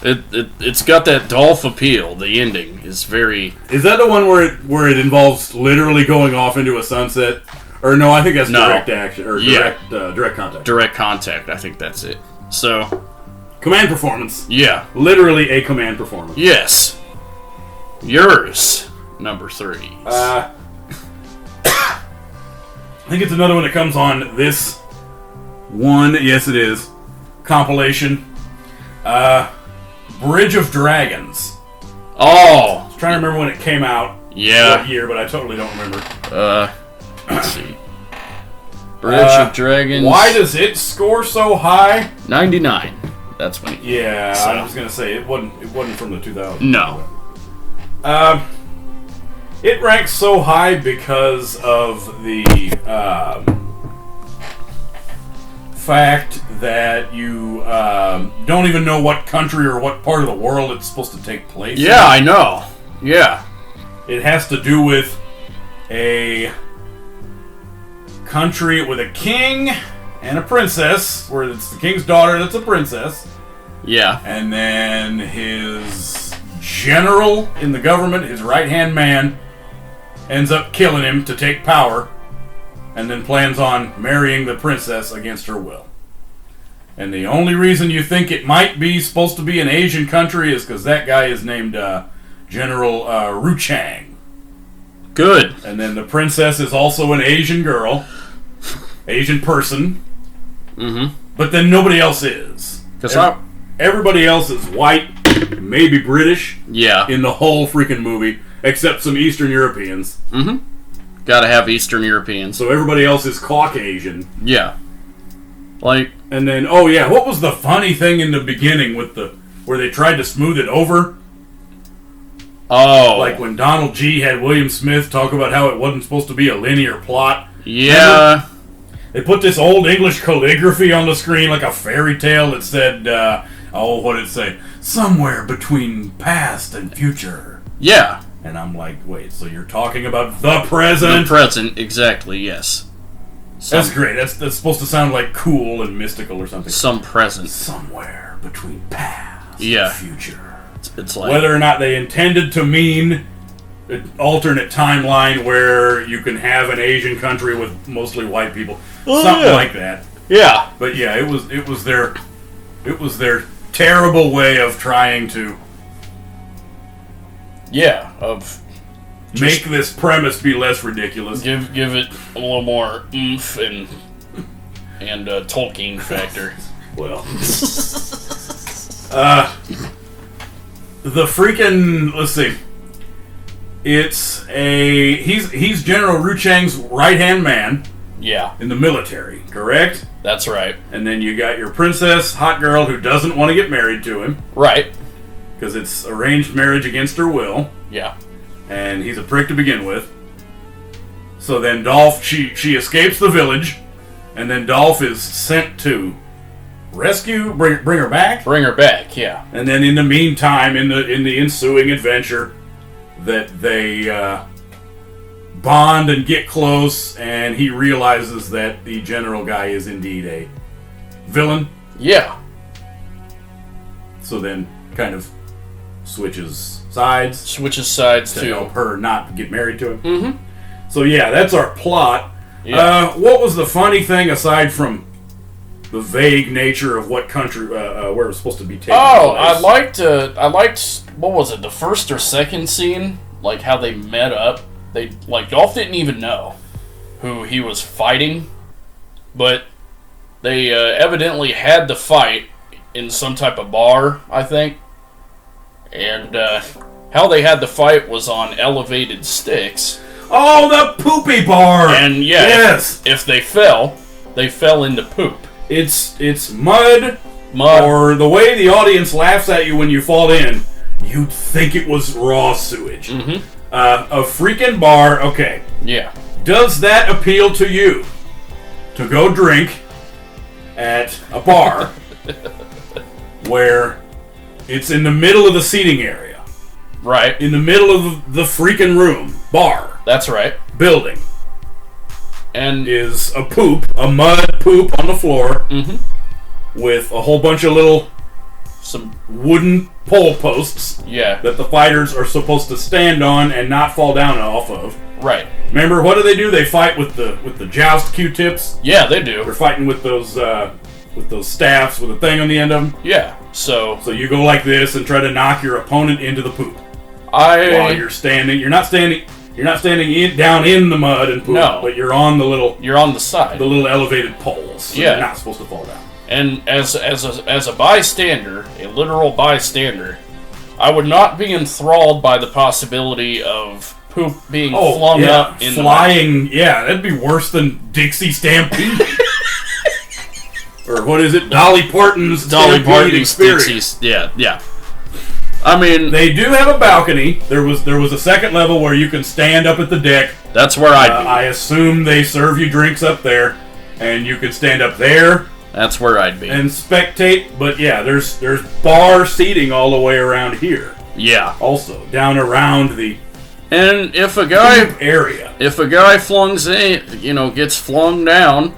S1: it's got that Dolph appeal. The ending is very...
S2: Is that the one where it involves literally going off into a sunset? Or no, I think that's direct action, or direct contact.
S1: Direct contact, I think that's it. So...
S2: Command performance.
S1: Yeah.
S2: Literally a command performance.
S1: Yes. Yours. Number 3.
S2: I think it's another one that comes on this one. Yes, it is. Compilation. Bridge of Dragons.
S1: Oh!
S2: I was trying to remember when it came out.
S1: Yeah.
S2: What year, but I totally don't remember.
S1: Let's see. Bridge of Dragons.
S2: Why does it score so high?
S1: 99. That's when.
S2: Yeah, so. I was gonna say it wasn't from the 2000s.
S1: No.
S2: It ranks so high because of the fact that you don't even know what country or what part of the world it's supposed to take place in.
S1: I know. Yeah.
S2: It has to do with a country with a king and a princess, where it's the king's daughter that's a princess.
S1: Yeah.
S2: And then his general in the government, his right-hand man, ends up killing him to take power, and then plans on marrying the princess against her will. And the only reason you think it might be supposed to be an Asian country is because that guy is named General Ruchang.
S1: Good.
S2: And then the princess is also an Asian girl, Asian person.
S1: Mm-hmm.
S2: But then nobody else is. Everybody else is white, maybe British.
S1: Yeah.
S2: In the whole freaking movie. Except some Eastern Europeans.
S1: Mm-hmm. Gotta have Eastern Europeans.
S2: So everybody else is Caucasian.
S1: Yeah. Like...
S2: And then, oh yeah, what was the funny thing in the beginning with where they tried to smooth it over?
S1: Oh.
S2: Like when Donald G. had William Smith talk about how it wasn't supposed to be a linear plot.
S1: Yeah.
S2: Remember? They put this old English calligraphy on the screen like a fairy tale that said, what did it say? Somewhere between past and future.
S1: Yeah.
S2: And I'm like, wait, so you're talking about the present?
S1: The present, exactly, yes.
S2: That's great. That's supposed to sound like cool and mystical or something.
S1: Some present.
S2: Somewhere between past
S1: and
S2: future.
S1: It's like...
S2: Whether or not they intended to mean an alternate timeline where you can have an Asian country with mostly white people. Something like that.
S1: Yeah.
S2: But yeah, it was their terrible way of trying to make this premise be less ridiculous.
S1: Give it a little more oomph and Tolkien factor.
S2: Well, the freaking, let's see, He's General Ru Chang's right-hand man
S1: Yeah,
S2: in the military, correct?
S1: that's right.
S2: And then you got your princess, hot girl, who doesn't want to get married to him
S1: Right.
S2: because it's arranged marriage against her will,
S1: Yeah.
S2: and he's a prick to begin with. So then Dolph, she escapes the village, and then Dolph is sent to rescue, bring her back.
S1: Bring her back, yeah.
S2: And then in the meantime, in the ensuing adventure, that they bond and get close, and he realizes that the general guy is indeed a villain.
S1: Yeah.
S2: So then kind of switches sides
S1: Switches sides
S2: to help
S1: to...
S2: her not get married to him. Mm-hmm. So yeah, that's our plot.
S1: Yeah.
S2: What was the funny thing aside from the vague nature of what country, where it was supposed to be taken
S1: Oh,
S2: place?
S1: I liked, what was it, the first or second scene? Like how they met up. Dolph didn't even know who he was fighting, but they evidently had the fight in some type of bar, I think. And how they had the fight was on elevated sticks.
S2: Oh, the poopy bar!
S1: And yeah,
S2: yes,
S1: if they fell into poop.
S2: it's mud,
S1: Mud.
S2: or the way the audience laughs at you when you fall in, you'd think it was raw sewage.
S1: Mm-hmm.
S2: A freaking bar. Okay,
S1: Yeah.
S2: does that appeal to you? To go drink at a bar where it's in the middle of the seating area,
S1: Right.
S2: in the middle of the freaking room, bar,
S1: That's right.
S2: building,
S1: And
S2: is a mud poop on the floor with a whole bunch of little
S1: some...
S2: wooden pole posts
S1: Yeah.
S2: that the fighters are supposed to stand on and not fall down off of.
S1: Right.
S2: Remember, what do? They fight with the joust Q-tips.
S1: Yeah, they do.
S2: They're fighting with those staffs with a thing on the end of them.
S1: Yeah. So
S2: you go like this and try to knock your opponent into the poop while you're standing. You're not standing down in the mud and poop,
S1: No.
S2: but you're on
S1: you're on the side.
S2: the little elevated poles. So
S1: Yeah.
S2: you're not supposed to fall down.
S1: And as a bystander, a literal bystander, I would not be enthralled by the possibility of poop being flung up in
S2: flying. Yeah, that'd be worse than Dixie Stampede. Or what is it? Dolly Parton's Stampede Experience.
S1: Dixie's. Yeah. I mean,
S2: They do have a balcony. There was a second level where you can stand up at the deck.
S1: that's where I'd be.
S2: I assume they serve you drinks up there, and you can stand up there
S1: That's where I'd be.
S2: and spectate. But yeah, there's bar seating all the way around here.
S1: Yeah.
S2: Also, down around the
S1: And if a guy
S2: area.
S1: gets flung down,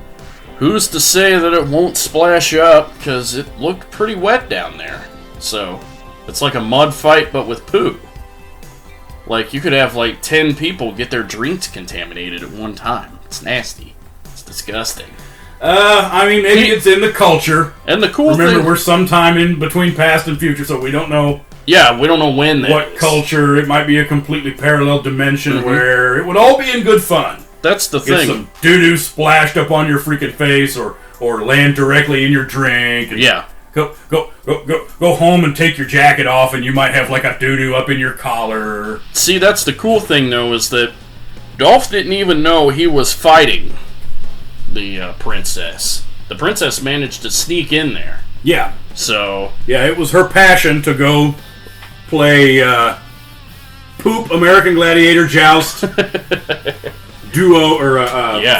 S1: who's to say that it won't splash up? Because it looked pretty wet down there. So it's like a mud fight, but with poo. Like, you could have, 10 people get their drinks contaminated at one time. It's nasty. It's disgusting.
S2: I mean, maybe it's in the culture.
S1: And the cool
S2: Remember,
S1: thing...
S2: we're sometime in between past and future, so we don't know
S1: Yeah, we don't know when that
S2: what
S1: is.
S2: culture. It might be a completely parallel dimension where it would all be in good fun.
S1: That's the
S2: Get
S1: thing.
S2: some doo-doo splashed up on your freaking face, or land directly in your drink. And
S1: Yeah.
S2: Go home and take your jacket off, and you might have a doo-doo up in your collar.
S1: See, that's the cool thing, though, is that Dolph didn't even know he was fighting the princess. The princess managed to sneak in there.
S2: Yeah.
S1: So...
S2: Yeah, it was her passion to go play poop American Gladiator joust duo, or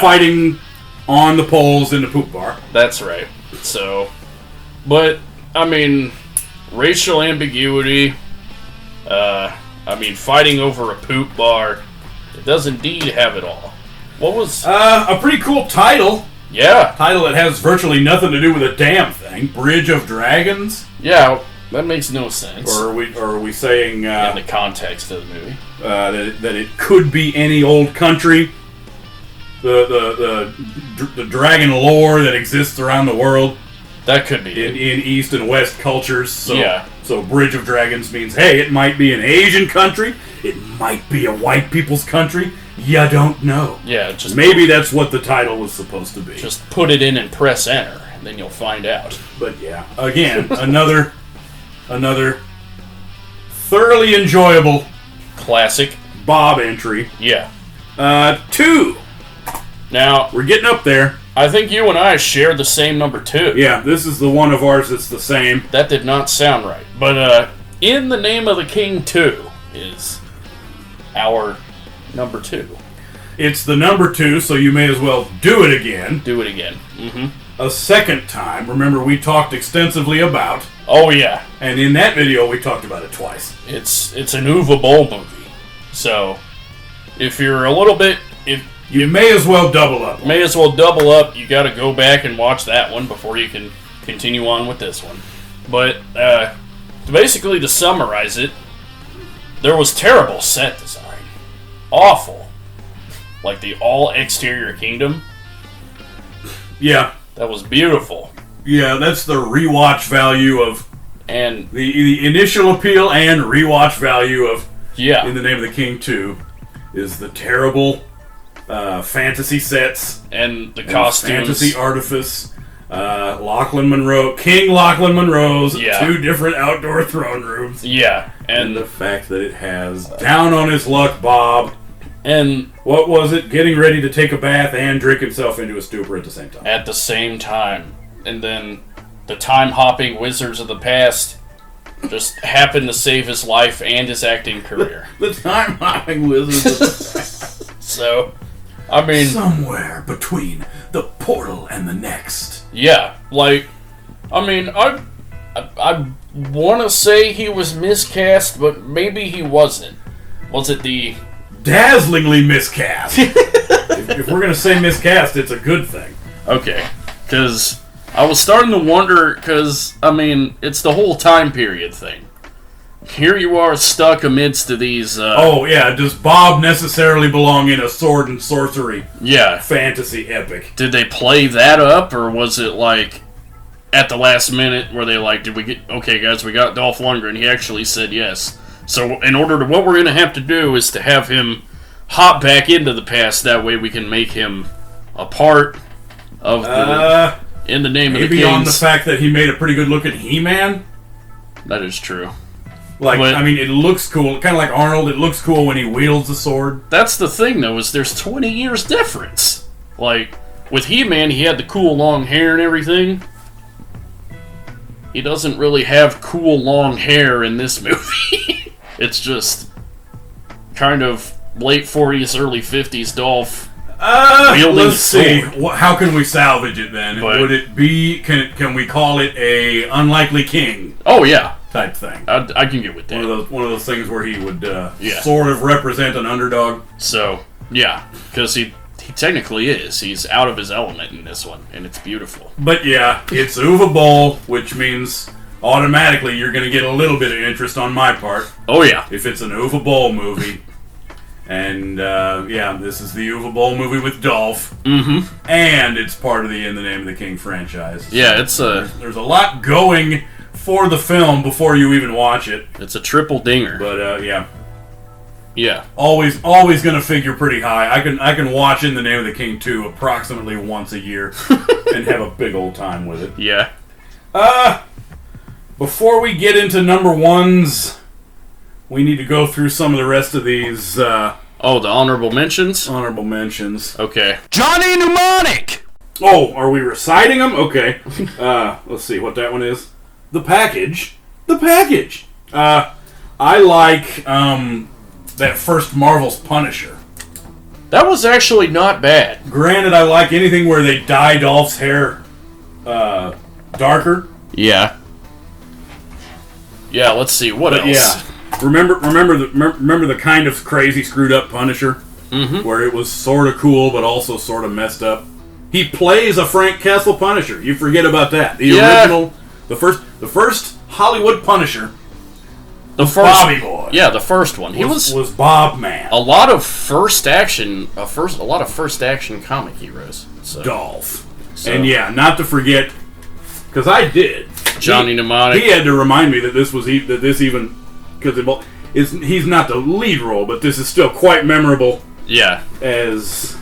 S2: fighting on the poles in the poop bar.
S1: That's right. So... But, I mean, racial ambiguity, fighting over a poop bar, it does indeed have it all. What was...
S2: A pretty cool title.
S1: Yeah.
S2: Title that has virtually nothing to do with a damn thing. Bridge of Dragons?
S1: Yeah, that makes no sense.
S2: Or are we saying...
S1: in the context of the movie.
S2: That it could be any old country? The dragon lore that exists around the world?
S1: That could be
S2: in East and West cultures. So,
S1: yeah.
S2: So Bridge of Dragons means, hey, it might be an Asian country. It might be a white people's country. You don't know.
S1: Yeah, just...
S2: Maybe that's what the title was supposed to be.
S1: Just put it in and press enter, and then you'll find out.
S2: But yeah, again, another thoroughly enjoyable
S1: classic
S2: Bob entry.
S1: Yeah.
S2: 2.
S1: Now,
S2: We're getting up there.
S1: I think you and I share the same number 2.
S2: Yeah, this is the one of ours that's the same.
S1: That did not sound right. But, In the Name of the King 2 is our number 2.
S2: It's the number 2, so you may as well do it again.
S1: Do it again. Mm-hmm.
S2: A second time. Remember, we talked extensively about,
S1: Oh, yeah.
S2: and in that video, we talked about it twice.
S1: It's an Uwe Boll movie. So, if you're a little bit...
S2: You may as well double up.
S1: May as well double up. You got to go back and watch that one before you can continue on with this one. But basically, to summarize it, there was terrible set design, awful, like the all exterior kingdom.
S2: Yeah,
S1: that was beautiful.
S2: Yeah, that's the rewatch value of
S1: and
S2: the initial appeal and rewatch value of
S1: In
S2: the Name of the King 2 is the terrible. Fantasy sets
S1: and the costumes,
S2: fantasy artifice, Lachlan Monroe, King Lachlan Monroe's 2 different outdoor throne rooms.
S1: Yeah,
S2: and the fact that it has down on his luck Bob,
S1: and
S2: what was it? Getting ready to take a bath and drink himself into a stupor at the same time.
S1: At the same time, and then the time-hopping wizards of the past just happened to save his life and his acting career.
S2: The time-hopping wizards of the past.
S1: So. I mean...
S2: somewhere between the portal and the next.
S1: Yeah, like... I mean, I want to say he was miscast, but maybe he wasn't. Was it the...
S2: dazzlingly miscast. if we're going to say miscast, it's a good thing.
S1: Okay, because I was starting to wonder, because, I mean, it's the whole time period thing. Here you are stuck amidst these...
S2: does Bob necessarily belong in a sword and sorcery fantasy epic?
S1: Did they play that up, or was it like at the last minute where they like, did we get... Okay, guys, we got Dolph Lundgren. He actually said yes. So in order to... What we're going to have to do is to have him hop back into the past. That way we can make him a part of the... in the Name of the Kings.
S2: Maybe on the fact that he made a pretty good look at He-Man?
S1: That is true.
S2: Like, I mean, it looks cool. Kind of like Arnold, it looks cool when he wields the sword.
S1: That's the thing, though, is there's 20 years difference. Like, with He-Man, he had the cool long hair and everything. He doesn't really have cool long hair in this movie. It's just kind of late 40s, early 50s Dolph wielding
S2: let's see.
S1: sword.
S2: How can we salvage it, then?
S1: But,
S2: would it be... Can we call it a unlikely king?
S1: Oh, yeah.
S2: Type thing.
S1: I can get with that.
S2: One of those things where he would sort of represent an underdog.
S1: So, yeah, because he technically is. He's out of his element in this one, and it's beautiful.
S2: But yeah, it's Uwe Boll, which means automatically you're going to get a little bit of interest on my part.
S1: Oh, yeah.
S2: If it's an Uwe Boll movie. And, this is the Uwe Boll movie with Dolph.
S1: Mm-hmm.
S2: And it's part of the In the Name of the King franchise.
S1: Yeah, it's a...
S2: There's a lot going for the film before you even watch it.
S1: It's a triple dinger.
S2: But yeah.
S1: Yeah.
S2: Always gonna figure pretty high. I can watch In the Name of the King 2 approximately once a year and have a big old time with it.
S1: Yeah.
S2: Before we get into number ones, we need to go through some of the rest of these
S1: the honorable mentions?
S2: Honorable mentions.
S1: Okay.
S5: Johnny Mnemonic!
S2: Oh, are we reciting them? Okay. Let's see what that one is. The Package. The Package. I like that first Marvel's Punisher.
S1: That was actually not bad.
S2: Granted, I like anything where they dye Dolph's hair darker.
S1: Yeah. Yeah, let's see. What else?
S2: Yeah. Remember the kind of crazy screwed up Punisher?
S1: Mm-hmm.
S2: Where it was sort of cool but also sort of messed up. He plays a Frank Castle Punisher. You forget about that. The original, the first Hollywood Punisher.
S1: The first
S2: Bobby Boy.
S1: Yeah, the first one. He was
S2: Bob Man.
S1: A lot of first action comic heroes. So.
S2: Dolph. So. And yeah, not to forget, because I did.
S1: Johnny Mnemonic.
S2: He had to remind me that he's not the lead role, but this is still quite memorable.
S1: Yeah.
S2: As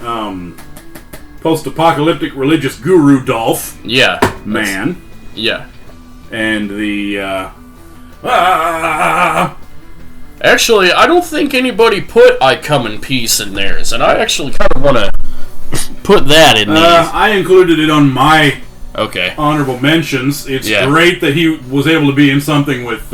S2: post-apocalyptic religious guru Dolph.
S1: Yeah.
S2: Man.
S1: Yeah.
S2: And the
S1: Actually, I don't think anybody put I Come in Peace in theirs, and I actually kind of want to put that in these.
S2: I included it on my
S1: Okay.
S2: honorable mentions. It's great that he was able to be in something with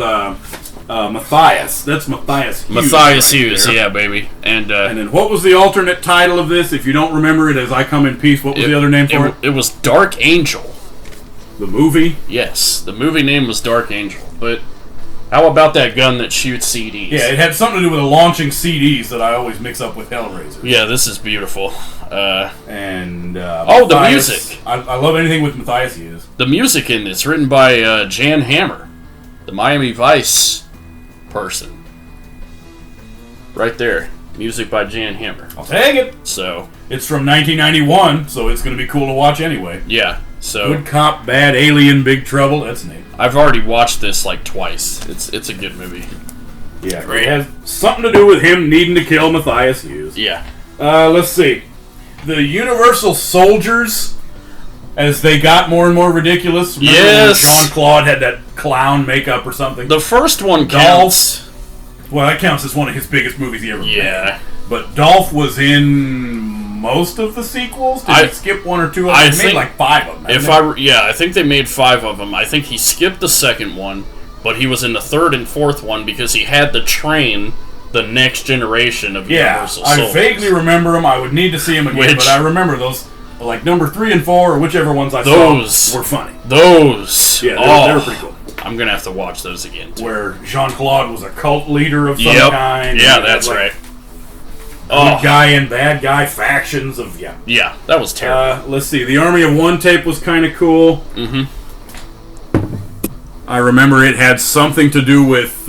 S2: Matthias. That's Matthias Hughes.
S1: Matthias
S2: right
S1: Hughes,
S2: there.
S1: yeah, baby. And
S2: then what was the alternate title of this? If you don't remember it as I Come in Peace, what was the other name for it?
S1: It was Dark Angel.
S2: The movie?
S1: Yes, the movie name was Dark Angel. But how about that gun that shoots CDs?
S2: Yeah, it had something to do with the launching CDs that I always mix up with Hellraiser.
S1: Yeah, this is beautiful.
S2: The
S1: music.
S2: I love anything with Matthias Hughes.
S1: The music in this, written by Jan Hammer, the Miami Vice person. Right there. Music by Jan Hammer.
S2: I'll take it.
S1: So
S2: it's from 1991, so it's going to be cool to watch anyway.
S1: Yeah. So
S2: Good Cop, Bad Alien, Big Trouble. That's neat.
S1: I've already watched this like twice. It's a good movie.
S2: Yeah, it has something to do with him needing to kill Matthias Hughes.
S1: Yeah.
S2: Let's see. The Universal Soldiers, as they got more and more ridiculous. Remember when Jean-Claude had that clown makeup or something?
S1: The first one counts.
S2: Well, that counts as one of his biggest movies he ever made.
S1: Yeah.
S2: But Dolph was in most of the sequels. Did he skip one or two of them? He made like 5 of them.
S1: I think they made 5 of them. I think he skipped the second one, but he was in the third and fourth one because he had to train the next generation of Universal Soldiers.
S2: I vaguely remember them. I would need to see them again, but I remember those, like number 3 and 4, or whichever ones I saw, were funny.
S1: Those.
S2: Yeah, they were pretty cool.
S1: I'm going to have to watch those again, too.
S2: Where Jean-Claude was a cult leader of some kind.
S1: Yeah, that's right.
S2: Good guy and bad guy factions of,
S1: Yeah, that was terrible.
S2: Let's see. The Army of One tape was kind of cool.
S1: Mm-hmm.
S2: I remember it had something to do with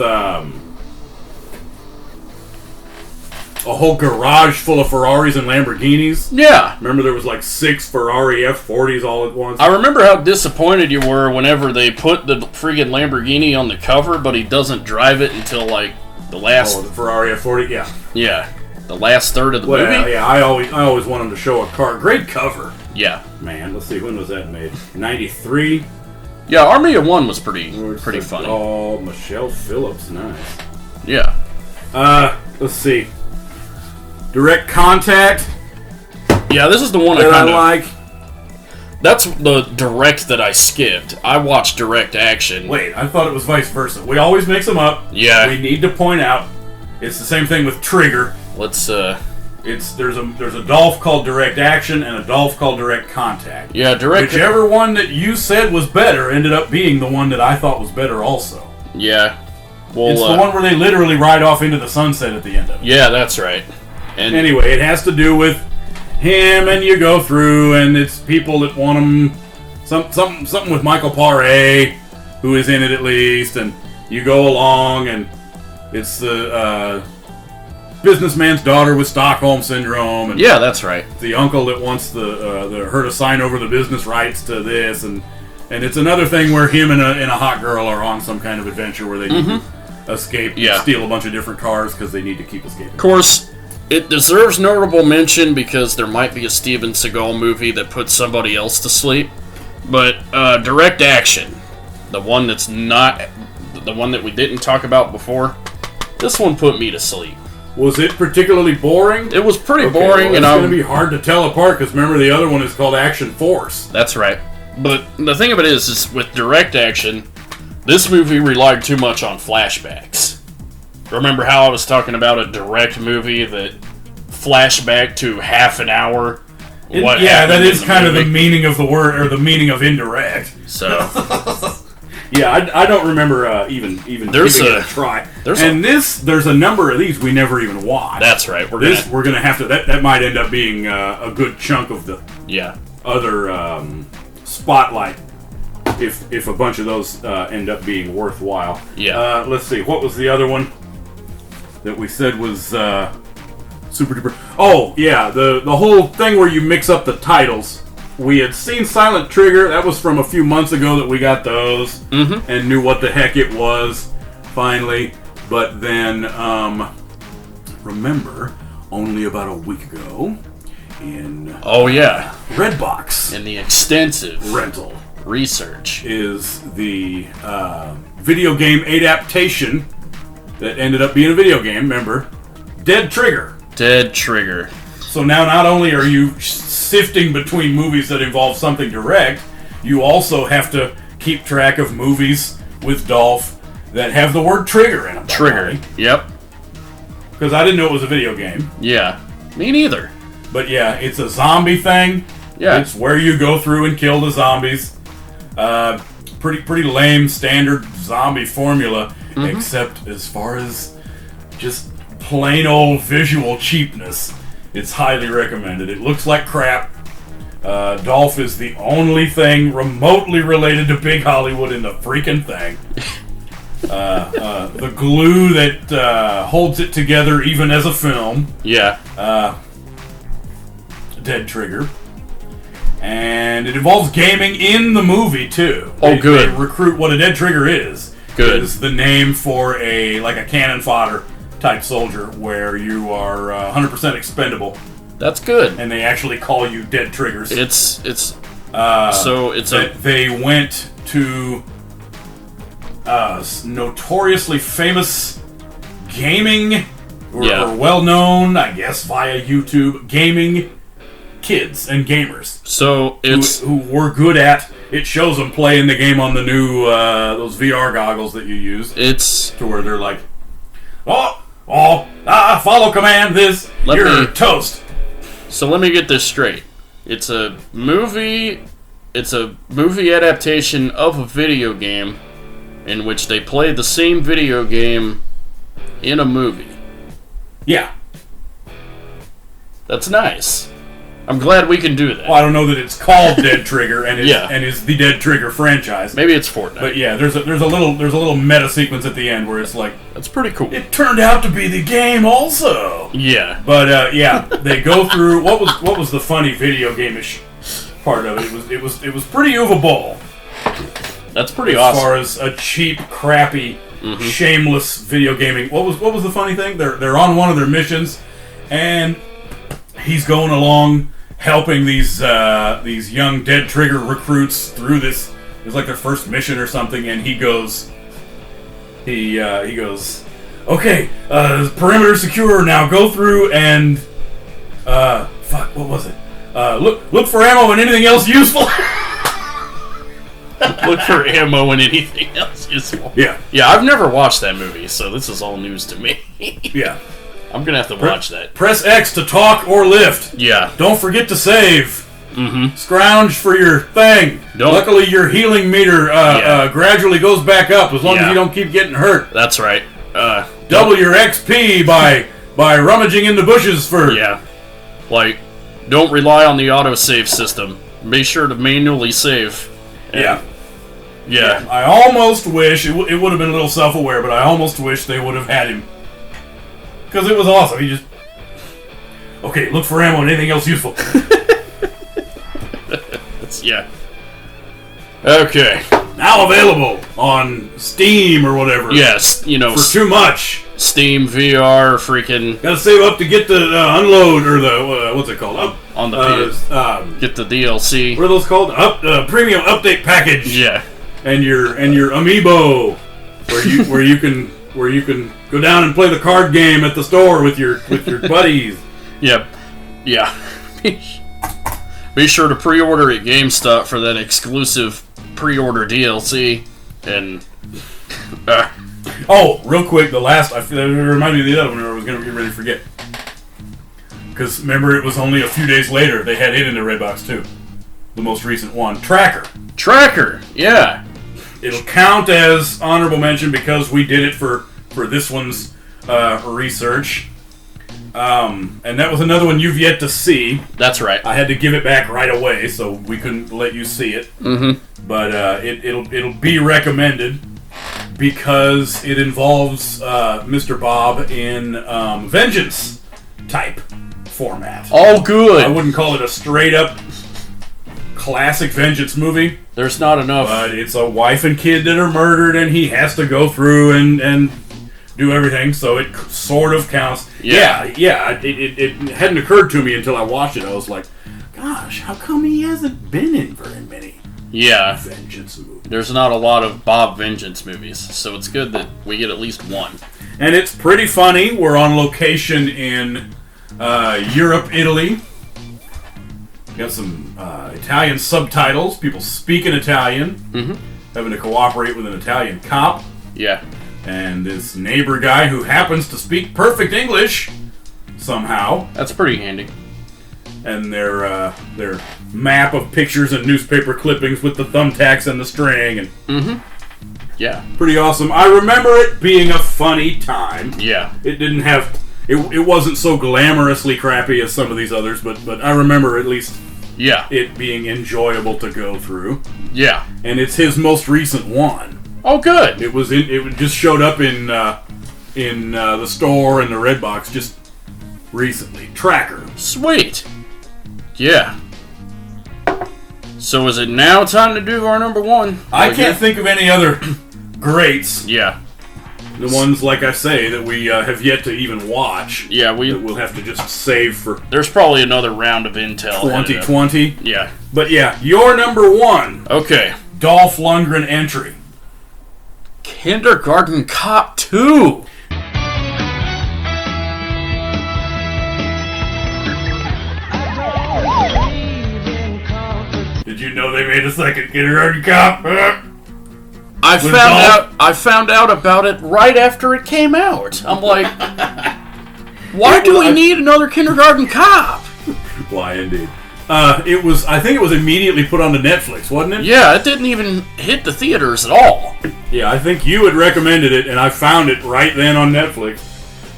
S2: a whole garage full of Ferraris and Lamborghinis.
S1: Yeah.
S2: Remember there was like 6 Ferrari F40s all at once?
S1: I remember how disappointed you were whenever they put the friggin' Lamborghini on the cover, but he doesn't drive it until like the last...
S2: Oh, the Ferrari F40, yeah.
S1: Yeah. The last third of the movie?
S2: Yeah, I always want them to show a car. Great cover.
S1: Yeah.
S2: Man, let's see, when was that made? 93?
S1: Yeah, Army of One was pretty funny.
S2: Oh, Michelle Phillips, nice.
S1: Yeah.
S2: Let's see. Direct Contact.
S1: Yeah, this is the one
S2: I like.
S1: That's the direct that I skipped. I watched Direct Action.
S2: Wait, I thought it was vice versa. We always mix them up.
S1: Yeah.
S2: We need to point out it's the same thing with Trigger.
S1: Let's
S2: there's a Dolph called Direct Action and a Dolph called Direct Contact.
S1: Yeah,
S2: whichever one that you said was better ended up being the one that I thought was better also.
S1: Yeah. Well,
S2: it's the one where they literally ride off into the sunset at the end of it.
S1: Yeah, that's right.
S2: And anyway, it has to do with him, and you go through, and it's people that want him. Something with Michael Paré, who is in it at least, and you go along, and it's the businessman's daughter with Stockholm syndrome. And
S1: yeah, that's right.
S2: The uncle that wants her to sign over the business rights to this, and it's another thing where him and a hot girl are on some kind of adventure where they need to escape, steal a bunch of different cars because they need to keep escaping.
S1: Of course, it deserves notable mention because there might be a Steven Seagal movie that puts somebody else to sleep. But Direct Action, the one that's not the one that we didn't talk about before, this one put me to sleep.
S2: Was it particularly boring?
S1: It was pretty boring,
S2: well,
S1: and
S2: it's going to be hard to tell apart because remember the other one is called Action Force.
S1: That's right. But the thing of it is with Direct Action, this movie relied too much on flashbacks. Remember how I was talking about a direct movie that flashback to half an hour?
S2: That is kind of the meaning of the word, or the meaning of indirect.
S1: So,
S2: yeah, I don't remember even giving it a try. There's a number of these we never even watched.
S1: That's right.
S2: We're gonna have to. That might end up being a good chunk of the other spotlight. If a bunch of those end up being worthwhile.
S1: Yeah.
S2: Let's see. What was the other one that we said was super duper? Oh yeah, the whole thing where you mix up the titles. We had seen Silent Trigger. That was from a few months ago that we got those and knew what the heck it was finally. But then remember, only about a week ago in Redbox
S1: in the extensive
S2: rental
S1: research
S2: is the video game adaptation that ended up being a video game. Remember, Dead Trigger.
S1: Dead Trigger.
S2: So now not only are you sifting between movies that involve something direct, you also have to keep track of movies with Dolph that have the word trigger in them.
S1: Trigger. Yep.
S2: Because I didn't know it was a video game.
S1: Yeah. Me neither.
S2: But yeah, it's a zombie thing.
S1: Yeah.
S2: It's where you go through and kill the zombies. Pretty lame standard zombie formula, except as far as just plain old visual cheapness, it's highly recommended. It looks like crap. Dolph is the only thing remotely related to Big Hollywood in the freaking thing. The glue that holds it together even as a film.
S1: Yeah.
S2: Dead Trigger. And it involves gaming in the movie, too.
S1: Good.
S2: They recruit what a Dead Trigger is.
S1: Good.
S2: Is the name for a cannon fodder type soldier where you are 100% expendable.
S1: That's good.
S2: And they actually call you Dead Triggers. They went to notoriously famous gaming or well-known, I guess, via YouTube, gaming kids and gamers.
S1: So it's
S2: who were good at. It shows them playing the game on the new those VR goggles that you use.
S1: It's
S2: to where they're like, follow command this. You're toast.
S1: So let me get this straight. It's a movie adaptation of a video game in which they play the same video game in a movie.
S2: Yeah.
S1: That's nice. I'm glad we can do that.
S2: Well, I don't know that it's called Dead Trigger and is the Dead Trigger franchise.
S1: Maybe it's Fortnite.
S2: But yeah, there's a little meta sequence at the end where it's like,
S1: that's pretty cool.
S2: It turned out to be the game also.
S1: Yeah.
S2: But they go through what was the funny video game-ish part of it. It was pretty of a ball.
S1: That's pretty awesome.
S2: As far as a cheap, crappy, shameless video gaming. What was the funny thing? They're on one of their missions, and he's going along helping these young Dead Trigger recruits through this. It's like their first mission or something, and he goes, okay, perimeter secure. Now go through and what was it? Look for ammo and anything else useful.
S1: Look for ammo and anything else useful.
S2: Yeah.
S1: Yeah, I've never watched that movie, so this is all news to me.
S2: Yeah.
S1: I'm gonna have to watch that.
S2: Press X to talk or lift.
S1: Yeah.
S2: Don't forget to save. Scrounge for your thing. Luckily, your healing meter gradually goes back up as long as you don't keep getting hurt.
S1: That's right.
S2: Double your XP by rummaging in the bushes for...
S1: Yeah. Like, don't rely on the autosave system. Make sure to manually save.
S2: Yeah.
S1: Yeah.
S2: I almost wish, it would have been a little self-aware, but I almost wish they would have had him. Because it was awesome. He just... Okay, look for ammo and anything else useful.
S1: Yeah. Okay.
S2: Now available on Steam or whatever.
S1: Yes,
S2: for too much.
S1: Steam, VR, freaking...
S2: Gotta save up to get the unload, or the... what's it called?
S1: On the PS. Get the DLC.
S2: What are those called? Premium update package.
S1: Yeah.
S2: And your amiibo, where you can go down and play the card game at the store with your buddies.
S1: Yep. Yeah. Be sure to pre-order at GameStop for that exclusive pre-order DLC. And
S2: real quick, the last it reminded me of the other one I was going to get ready to forget. Because remember, it was only a few days later they had it in the Redbox too. The most recent one, Tracker. Yeah. It'll count as honorable mention because we did it for this one's research. And that was another one you've yet to see.
S1: That's right.
S2: I had to give it back right away, so we couldn't let you see it. But it'll be recommended because it involves Mr. Bob in Vengeance type format.
S1: All good.
S2: I wouldn't call it a straight up classic Vengeance movie.
S1: There's not enough.
S2: But it's a wife and kid that are murdered, and he has to go through and do everything, so it sort of counts. Yeah. It hadn't occurred to me until I watched it. I was like, gosh, how come he hasn't been in very many Vengeance movies?
S1: There's not a lot of Bob Vengeance movies, so it's good that we get at least one.
S2: And it's pretty funny. We're on location in Europe, Italy. Got some Italian subtitles. People speaking Italian. Mm-hmm. Having to cooperate with an Italian cop.
S1: Yeah.
S2: And this neighbor guy who happens to speak perfect English somehow.
S1: That's pretty handy.
S2: And their map of pictures and newspaper clippings with the thumbtacks and the string. And
S1: yeah.
S2: Pretty awesome. I remember it being a funny time.
S1: Yeah.
S2: It didn't have... It wasn't so glamorously crappy as some of these others, but I remember at least it being enjoyable to go through.
S1: Yeah.
S2: And it's his most recent one.
S1: Oh, good.
S2: It just showed up in the store and the Redbox just recently. Tracker.
S1: Sweet. Yeah. So is it now time to do our number one?
S2: I can't think of any other greats.
S1: Yeah.
S2: The ones, like I say, that we have yet to even watch.
S1: Yeah,
S2: we'll have to just save for...
S1: There's probably another round of Intel.
S2: 2020.
S1: Yeah.
S2: But yeah, your number one.
S1: Okay.
S2: Dolph Lundgren entry.
S1: Kindergarten Cop 2.
S2: Did you know they made a second Kindergarten Cop?
S1: I found out about it right after it came out. I'm like, why do we need another Kindergarten Cop?
S2: Why indeed? I think it was immediately put onto Netflix, wasn't it?
S1: Yeah, it didn't even hit the theaters at all.
S2: Yeah, I think you had recommended it, and I found it right then on Netflix.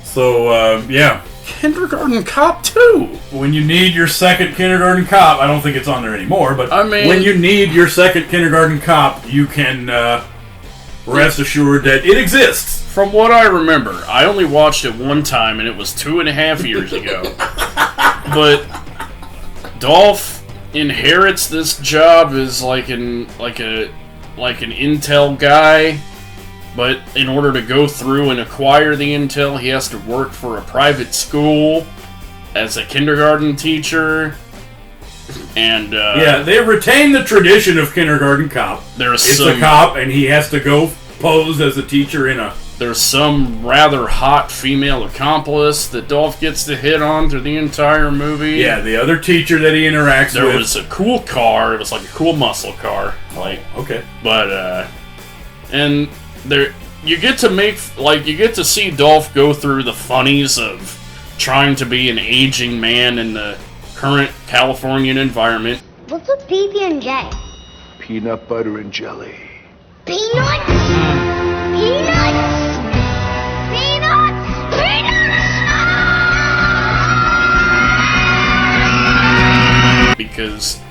S2: So, yeah.
S1: Kindergarten Cop 2.
S2: When you need your second Kindergarten Cop, I don't think it's on there anymore, but
S1: I mean,
S2: when you need your second Kindergarten Cop, you can rest assured that it exists.
S1: From what I remember, I only watched it one time, and it was 2.5 years ago. But Dolph inherits this job as like an intel guy, but in order to go through and acquire the intel, he has to work for a private school as a kindergarten teacher. And
S2: yeah, they retain the tradition of Kindergarten Cop. It's a cop, and he has to go pose as a teacher in a...
S1: There's some rather hot female accomplice that Dolph gets to hit on through the entire movie.
S2: Yeah, the other teacher that he interacts with.
S1: There was a cool car. It was like a cool muscle car. Like,
S2: okay.
S1: But, and there, you get to see Dolph go through the funnies of trying to be an aging man in the current Californian environment.
S7: What's a PB&J?
S8: Peanut butter and jelly.
S7: Peanuts? Peanuts? Peanuts? Peanuts!
S1: Because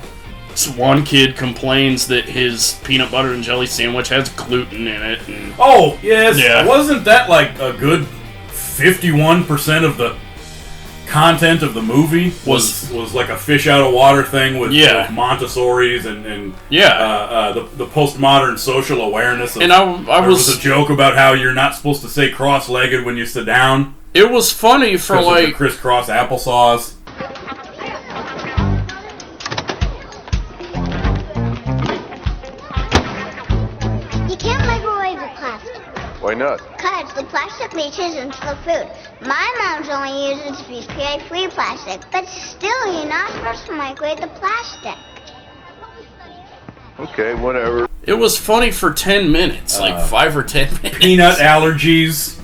S1: one kid complains that his peanut butter and jelly sandwich has gluten in it. And,
S2: oh, yes.
S1: Yeah.
S2: Wasn't that like a good 51% of the content of the movie was like a fish out of water thing with Montessori's and the postmodern social awareness of,
S1: and I was
S2: a joke about how you're not supposed to say cross-legged when you sit down.
S1: It was funny for like
S2: of the crisscross applesauce.
S7: You can't microwave the plastic.
S8: Why not?
S7: Because the plastic leaches into the food. My mom's only uses BPA-free plastic, but still, you're not supposed to microwave the plastic.
S8: Okay, whatever.
S1: It was funny for 10 minutes, like 5 or 10 minutes.
S2: Peanut allergies,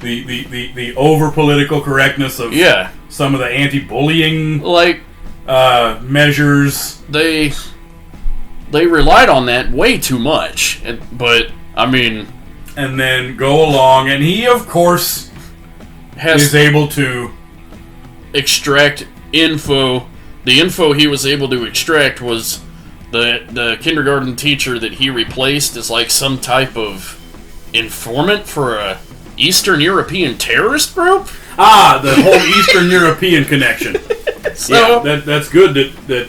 S2: the over political correctness of some of the anti-bullying measures.
S1: They relied on that way too much, but I mean.
S2: And then go along, and he, of course, is able to
S1: extract info. The info he was able to extract was the kindergarten teacher that he replaced is like some type of informant for a Eastern European terrorist group.
S2: Ah, the whole Eastern European connection.
S1: So,
S2: yeah, that's good that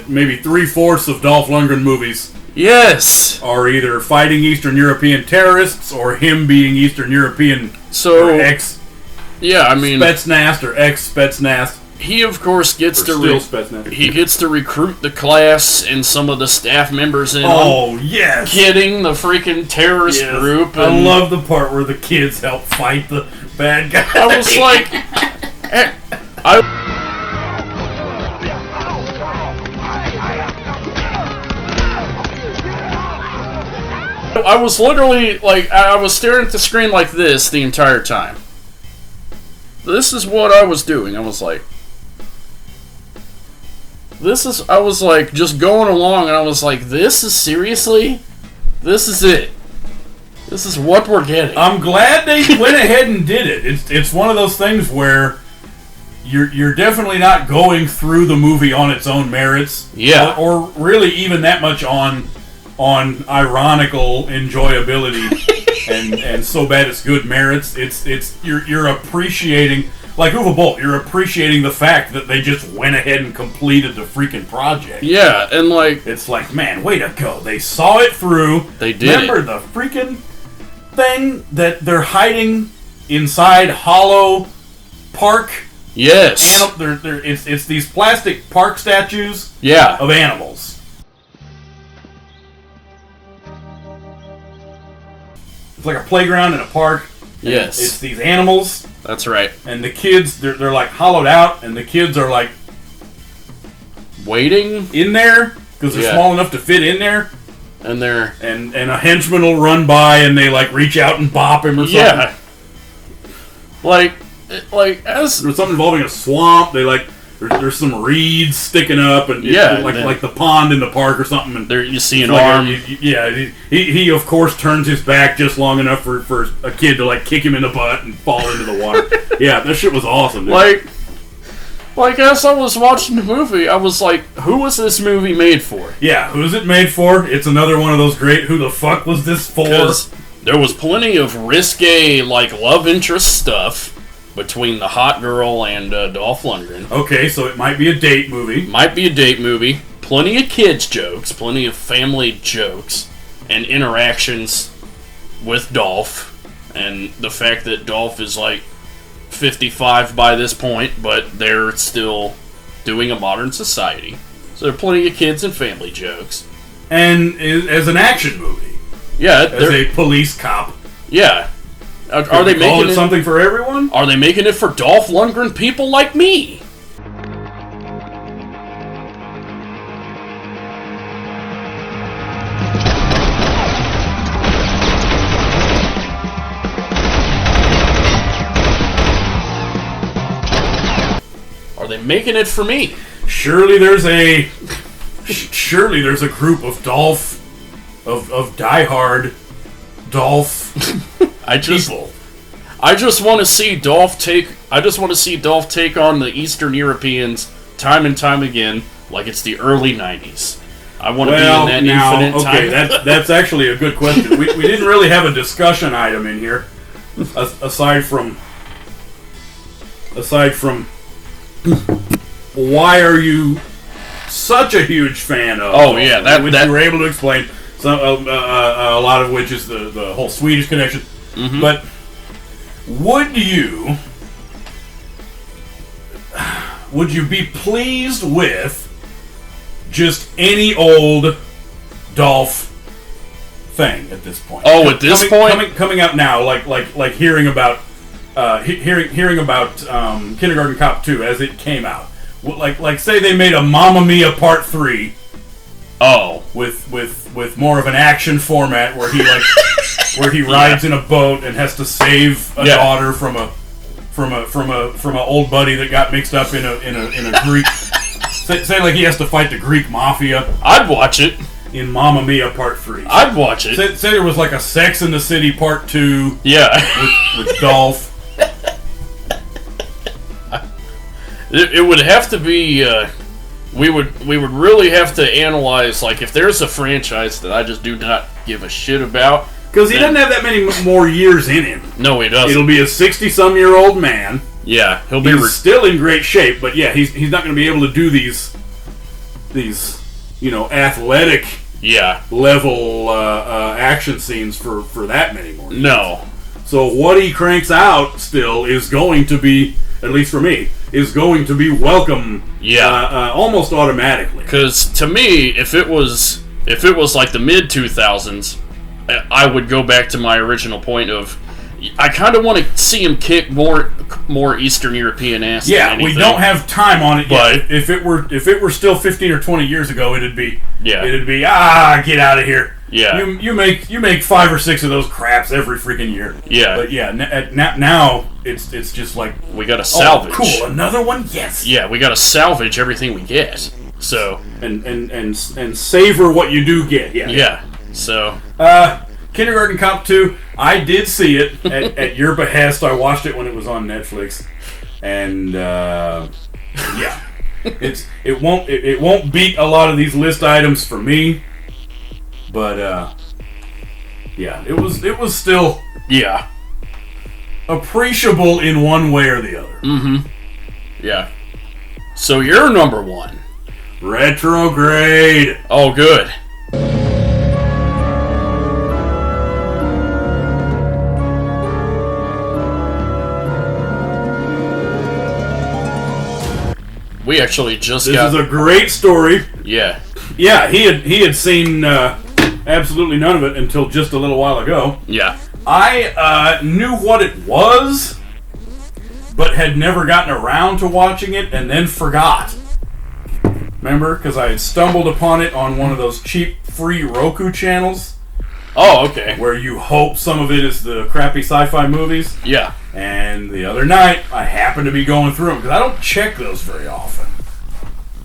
S2: maybe 3/4 of Dolph Lundgren movies.
S1: Yes.
S2: Are either fighting Eastern European terrorists or him being Eastern European
S1: or
S2: ex
S1: Spetsnaz
S2: or ex-Spetsnaz.
S1: he of course gets to
S2: Spetsnaz.
S1: gets to recruit the class and some of the staff members in.
S2: Oh yes,
S1: kidding the freaking terrorist group.
S2: I love the part where the kids help fight the bad guy.
S1: I was like, I was literally like, I was staring at the screen like this the entire time. This is what I was doing. I was like, I was like, just going along, and I was like, this is it. This is what we're getting.
S2: I'm glad they went ahead and did it. It's one of those things where you're definitely not going through the movie on its own merits.
S1: Yeah.
S2: Or really even that much on ironical enjoyability and so bad it's good merits. It's you're appreciating, like Uwe Boll, you're appreciating the fact that they just went ahead and completed the freaking project.
S1: Yeah, and like,
S2: it's like, man, way to go. They saw it through.
S1: They did.
S2: Remember the freaking thing that they're hiding inside Hollow Park?
S1: Yes.
S2: It's these plastic park statues of animals. It's like a playground in a park.
S1: Yes.
S2: It's these animals.
S1: That's right.
S2: And the kids, they're like hollowed out, and the kids are like
S1: waiting
S2: in there because they're small enough to fit in there.
S1: And they're
S2: and a henchman will run by and they like reach out and bop him or something.
S1: Yeah. Like as
S2: there's something involving a swamp. They like there's some reeds sticking up and like the pond in the park or something. And
S1: there you see an
S2: like
S1: arm.
S2: He of course turns his back just long enough for a kid to like kick him in the butt and fall into the water. Yeah, that shit was awesome. Dude.
S1: Like as I was watching the movie, I was like, who was this movie made for?
S2: Yeah, who's it made for? It's another one of those great, who the fuck was this for?
S1: There was plenty of risque, like, love interest stuff between the hot girl and Dolph Lundgren.
S2: Okay, so it might be a date movie.
S1: Might be a date movie. Plenty of kids' jokes, plenty of family jokes, and interactions with Dolph. And the fact that Dolph is, like, 55 by this point, but they're still doing a modern society. So there are plenty of kids and family jokes.
S2: And as an action movie.
S1: Yeah.
S2: As a police cop.
S1: Yeah. Are they making
S2: it something for everyone?
S1: Are they making it for Dolph Lundgren people like me? Are they making it for me?
S2: Surely there's a group of Dolph of diehard Dolph people.
S1: I just want to see Dolph take on the Eastern Europeans time and time again, like it's the early '90s. I want to be in that infinite time.
S2: Okay, that's actually a good question. We didn't really have a discussion item in here, aside from why are you such a huge fan of?
S1: Oh yeah,
S2: which you were able to explain. Some a lot of which is the whole Swedish connection.
S1: Mm-hmm.
S2: But would you be pleased with just any old Dolph thing at this point?
S1: Oh, at this point,
S2: coming out now, like hearing about Kindergarten Cop 2 as it came out. Like say they made a Mamma Mia Part 3.
S1: Oh,
S2: with more of an action format where he rides in a boat and has to save a daughter from a old buddy that got mixed up in a Greek. Say like he has to fight the Greek mafia.
S1: I'd watch it.
S2: In Mamma Mia Part 3.
S1: I'd watch it.
S2: Say there was like a Sex in the City Part 2.
S1: Yeah.
S2: with Dolph.
S1: It would have to be. We would really have to analyze, like, if there's a franchise that I just do not give a shit about.
S2: Because he doesn't have that many more years in him.
S1: No, he doesn't.
S2: It'll be a 60-some-year-old man.
S1: Yeah,
S2: he's still in great shape, but yeah, he's not going to be able to do these athletic level action scenes for that many more years.
S1: No.
S2: So what he cranks out still is going to be at least for me, is going to be welcome.
S1: Yeah.
S2: Almost automatically.
S1: Because to me, if it was like the mid 2000s, I would go back to my original point of I kind of want to see him kick more Eastern European ass.
S2: Yeah,
S1: than
S2: we
S1: anything.
S2: don't have time on it
S1: But-
S2: yet. If it were still 15 or 20 years ago, it'd be
S1: Yeah.
S2: get out of here.
S1: Yeah.
S2: You make 5 or 6 of those craps every freaking year.
S1: Yeah.
S2: But yeah, now it's just like
S1: We got to salvage.
S2: Oh, cool, another one, yes.
S1: Yeah, we got to salvage everything we get. So
S2: And savor what you do get. Yeah.
S1: yeah. So
S2: Kindergarten Cop 2, I did see it at your behest. I watched it when it was on Netflix, and yeah, it won't beat a lot of these list items for me, but yeah, it was still
S1: yeah.
S2: appreciable in one way or the other.
S1: Yeah. So you're number 1.
S2: Retrograde.
S1: Oh, good. We actually just
S2: This
S1: got.
S2: is a great story.
S1: Yeah.
S2: Yeah, he had seen absolutely none of it until just a little while ago.
S1: Yeah.
S2: I knew what it was, but had never gotten around to watching it, and then forgot. Remember? Because I had stumbled upon it on one of those cheap, free Roku channels,
S1: Oh, okay.
S2: where you hope some of it is the crappy sci-fi movies.
S1: Yeah.
S2: And the other night, I happened to be going through them, because I don't check those very often.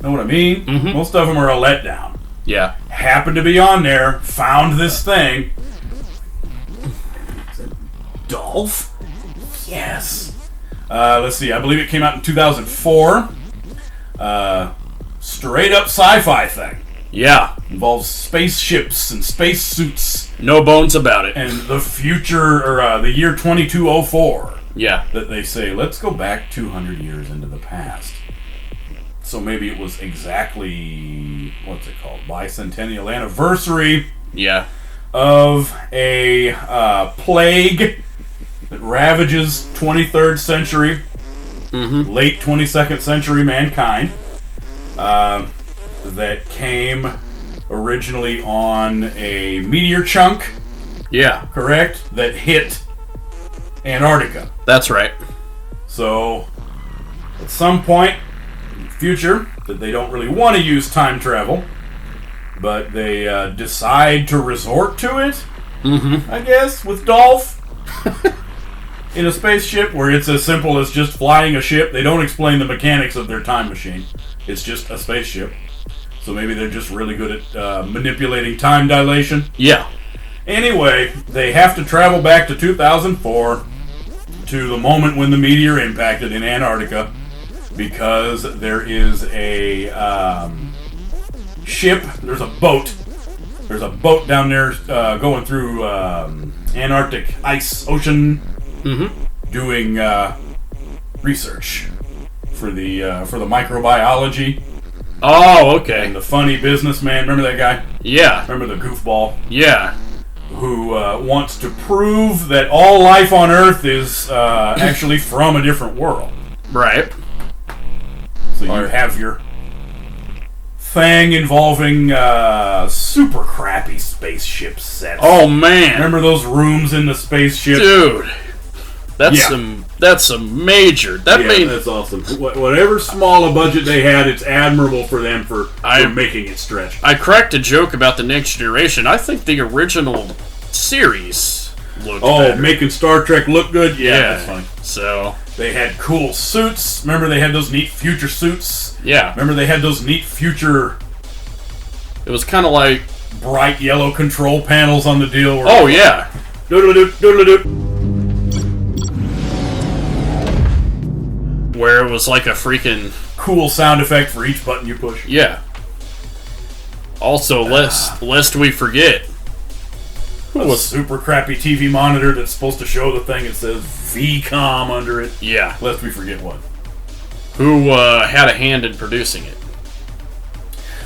S2: Know what I mean?
S1: Mm-hmm.
S2: Most of them are a letdown.
S1: Yeah.
S2: Happened to be on there, found this thing. Dolph? Yes. Let's see, I believe it came out in 2004. Straight up sci-fi thing.
S1: Yeah.
S2: Involves spaceships and spacesuits
S1: No bones about it.
S2: and the future, or the year 2204.
S1: Yeah.
S2: That they say, let's go back 200 years into the past. So maybe it was exactly, what's it called, bicentennial anniversary
S1: Yeah.
S2: of a plague that ravages 23rd century, late 22nd century mankind, that came originally on a meteor chunk,
S1: Yeah.
S2: correct, that hit Antarctica.
S1: That's right.
S2: So, at some point in the future, that they don't really want to use time travel, but they decide to resort to it, I guess, with Dolph. In a spaceship where it's as simple as just flying a ship. They don't explain the mechanics of their time machine. It's just a spaceship. So maybe they're just really good at manipulating time dilation.
S1: Yeah.
S2: Anyway, they have to travel back to 2004 to the moment when the meteor impacted in Antarctica, because there is a ship, there's a boat down there going through Antarctic ice ocean, doing research for the microbiology.
S1: Oh, okay.
S2: And the funny businessman, remember that guy?
S1: Yeah.
S2: Remember the goofball?
S1: Yeah.
S2: Who wants to prove that all life on Earth is actually from a different world.
S1: Right.
S2: So you have your thing involving super crappy spaceship sets.
S1: Oh, man.
S2: Remember those rooms in the spaceship?
S1: Dude. That's
S2: Yeah.
S1: some major. That
S2: Yeah,
S1: made
S2: that's awesome. Whatever small a budget they had, it's admirable for them for making it stretch.
S1: I cracked a joke about the Next Generation. I think the original series looked better.
S2: Making Star Trek look good? Yeah, that's funny.
S1: So
S2: They had cool suits. Remember they had those neat future suits?
S1: yeah,
S2: Remember they had those neat future
S1: it was kind of like
S2: bright yellow control panels on the deal? Where
S1: oh yeah,
S2: doodle-a-doo, doodle-a-doo.
S1: where it was like a freaking
S2: Cool sound effect for each button you push.
S1: yeah. Also, lest we forget,
S2: A super crappy TV monitor that's supposed to show the thing. It says VCOM under it.
S1: yeah,
S2: Lest we forget what.
S1: who had a hand in producing it.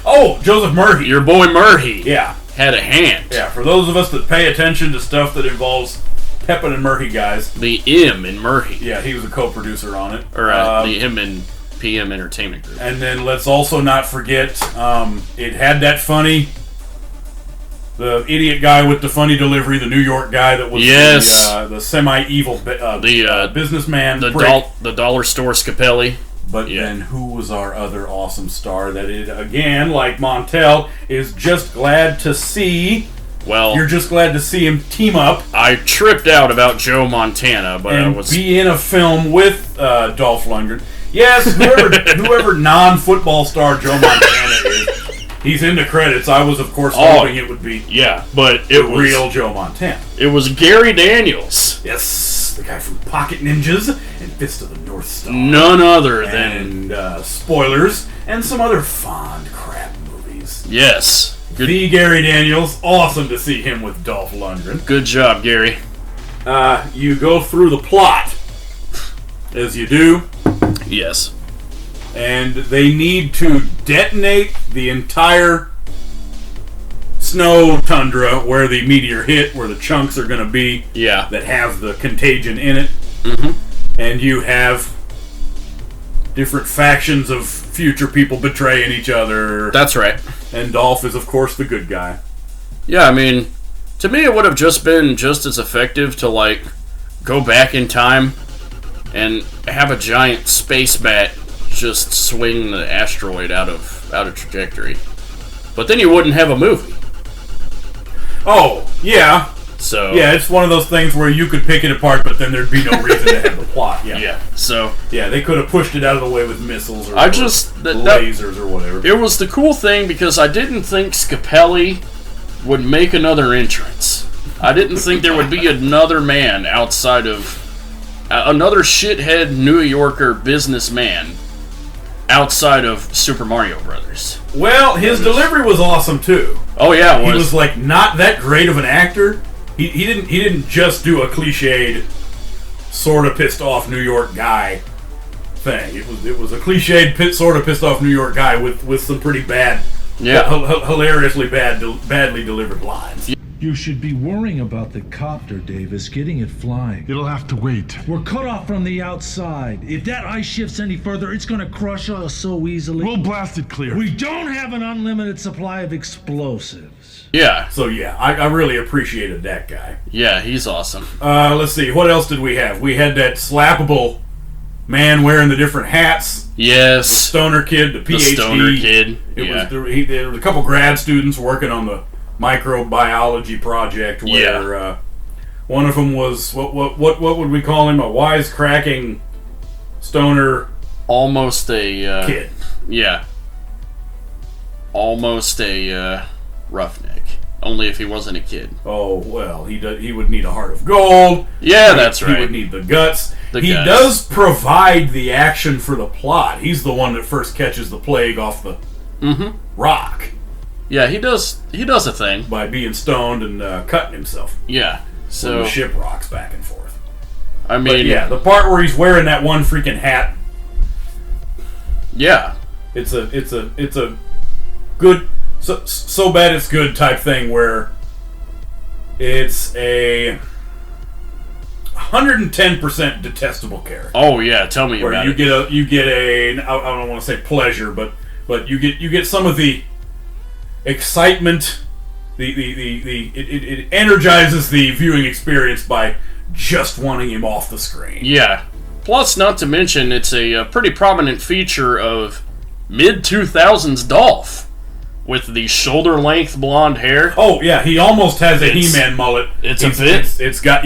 S2: Oh, Joseph Murphy.
S1: Your boy Murphy
S2: Yeah.
S1: had a hand.
S2: Yeah, for those of us that pay attention to stuff that involves Pepin and Murphy guys.
S1: The M in Murphy.
S2: Yeah, he was a co-producer on it.
S1: Or the M in PM Entertainment Group.
S2: And then let's also not forget, it had that funny, the idiot guy with the funny delivery, the New York guy that was the semi-evil businessman.
S1: The dollar store Scapelli.
S2: But then who was our other awesome star that it, again, like Montel, is just glad to see.
S1: Well,
S2: you're just glad to see him team up.
S1: I tripped out about Joe Montana, but I was...
S2: be in a film with Dolph Lundgren. Yes, whoever non-football star Joe Montana is, he's in the credits. I was, of course, hoping it would be
S1: but it was
S2: real Joe Montana.
S1: It was Gary Daniels.
S2: Yes, the guy from Pocket Ninjas and Fist of the North Star.
S1: None other than...
S2: And spoilers, and some other fond crap movies.
S1: Yes.
S2: Good. The Gary Daniels, awesome to see him with Dolph Lundgren.
S1: Good job, Gary.
S2: You go through the plot, as you do.
S1: Yes.
S2: And they need to detonate the entire snow tundra where the meteor hit, where the chunks are going to be that have the contagion in it. Mm-hmm. And you have different factions of future people betraying each other.
S1: That's right.
S2: And Dolph is, of course, the good guy.
S1: Yeah, I mean, to me it would have just been just as effective to, like, go back in time and have a giant space bat just swing the asteroid out of trajectory. But then you wouldn't have a movie.
S2: Oh, yeah.
S1: So
S2: yeah, it's one of those things where you could pick it apart, but then there'd be no reason to have the plot. Yeah.
S1: So
S2: they could have pushed it out of the way with missiles or
S1: lasers
S2: or whatever.
S1: It was the cool thing because I didn't think Scapelli would make another entrance. I didn't think there would be another man outside of another shithead New Yorker businessman outside of Super Mario Brothers.
S2: Well, his delivery was awesome too.
S1: Oh yeah,
S2: he was like not that great of an actor. He didn't just do a cliched, sort of pissed off New York guy thing. It was a cliched, sort of pissed off New York guy with some pretty bad, hilariously badly delivered lines.
S10: You should be worrying about the copter, Davis, getting it flying.
S11: It'll have to wait.
S10: We're cut off from the outside. If that ice shifts any further, it's gonna crush us so easily.
S11: We'll blast it clear.
S10: We don't have an unlimited supply of explosives.
S1: Yeah.
S2: So I really appreciated that guy.
S1: Yeah, he's awesome.
S2: Let's see, what else did we have? We had that slappable man wearing the different hats.
S1: Yes.
S2: Stoner kid, the PhD.
S1: The stoner kid.
S2: There was a couple grad students working on the microbiology project where one of them was what would we call him, a wisecracking stoner,
S1: almost a
S2: kid.
S1: Almost a roughneck, only if he wasn't a kid.
S2: Oh well, he would need a heart of gold.
S1: That's right.
S2: He would need the guts. He does provide the action for the plot. He's the one that first catches the plague off the rock.
S1: Yeah, he does a thing.
S2: By being stoned and cutting himself.
S1: Yeah, so...
S2: when the ship rocks back and forth.
S1: I mean...
S2: But the part where he's wearing that one freaking hat...
S1: Yeah.
S2: It's a good... So bad it's good type thing where it's a 110% detestable character.
S1: Oh, yeah, tell me about it.
S2: You get a... I don't want to say pleasure, but you get some of the excitement, it energizes the viewing experience by just wanting him off the screen.
S1: Yeah. Plus, not to mention, it's a pretty prominent feature of mid-2000s Dolph, with the shoulder-length blonde hair.
S2: Oh yeah, he almost has a He-Man mullet.
S1: It's a bit.
S2: It's got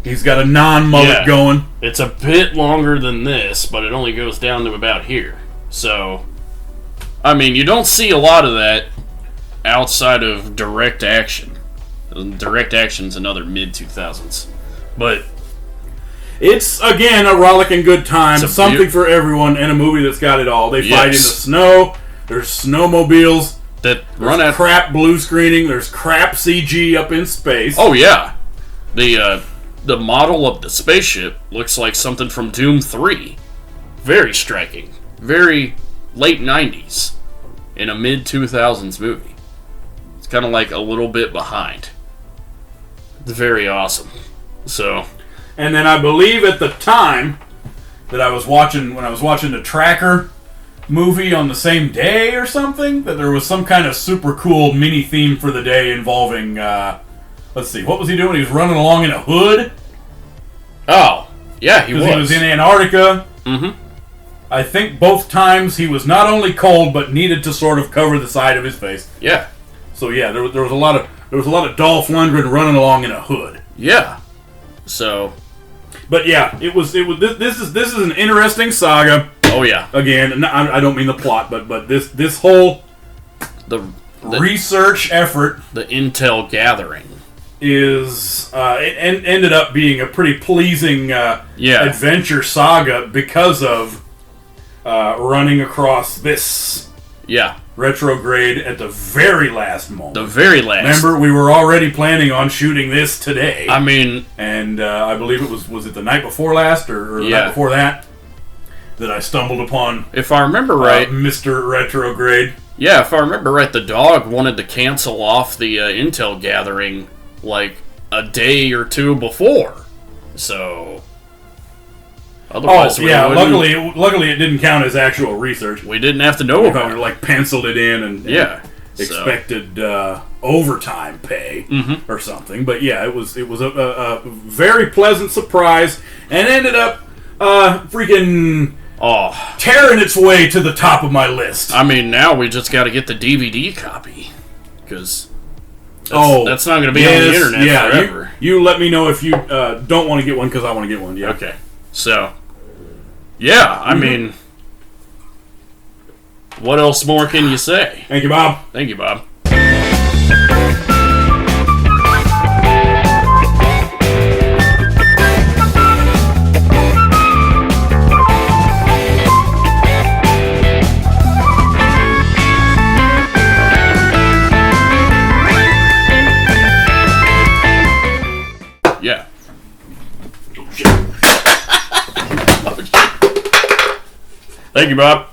S2: he's got a non-mullet going.
S1: It's a bit longer than this, but it only goes down to about here. So, I mean, you don't see a lot of that outside of direct action. Direct action's another mid-2000s. But
S2: it's, again, a rollicking good time. Something for everyone, and a movie that's got it all. They fight in the snow. There's snowmobiles.
S1: That run out.
S2: Crap blue screening. There's crap CG up in space.
S1: Oh, yeah. The model of the spaceship looks like something from Doom 3. Very striking. Very late 90s in a mid-2000s movie. It's kind of like a little bit behind. Very awesome. So,
S2: and then I believe at the time that I was watching, when I was watching the Tracker movie on the same day or something, that there was some kind of super cool mini theme for the day involving, let's see, what was he doing? He was running along in a hood.
S1: oh, yeah, he was.
S2: Because he was in Antarctica.
S1: Mm-hmm.
S2: I think both times he was not only cold, but needed to sort of cover the side of his face.
S1: Yeah.
S2: So yeah, there was a lot of Dolph Lundgren running along in a hood.
S1: Yeah. So,
S2: but yeah, it was this is an interesting saga.
S1: Oh yeah.
S2: Again, I don't mean the plot, but this whole
S1: the
S2: research effort,
S1: the intel gathering,
S2: is it ended up being a pretty pleasing adventure saga because of running across this retrograde at the very last moment.
S1: The very last.
S2: Remember, we were already planning on shooting this today.
S1: I mean,
S2: and I believe it was it the night before last or the night before that I stumbled upon.
S1: If I remember right,
S2: Mr. Retrograde.
S1: Yeah, if I remember right, the dog wanted to cancel off the intel gathering like a day or two before. So, otherwise,
S2: luckily it didn't count as actual research.
S1: We didn't have to know about it.
S2: Like penciled it in and expected overtime pay or something. But yeah, it was a very pleasant surprise and ended up freaking tearing its way to the top of my list.
S1: I mean, now we just got to get the DVD copy because that's not going to be on the internet forever.
S2: You let me know if you don't want to get one because I want to get one. Yeah.
S1: Okay. So, yeah, I mean, what else more can you say?
S2: Thank you, Bob.
S1: Thank you, Bob. Yeah. Thank you, Bob.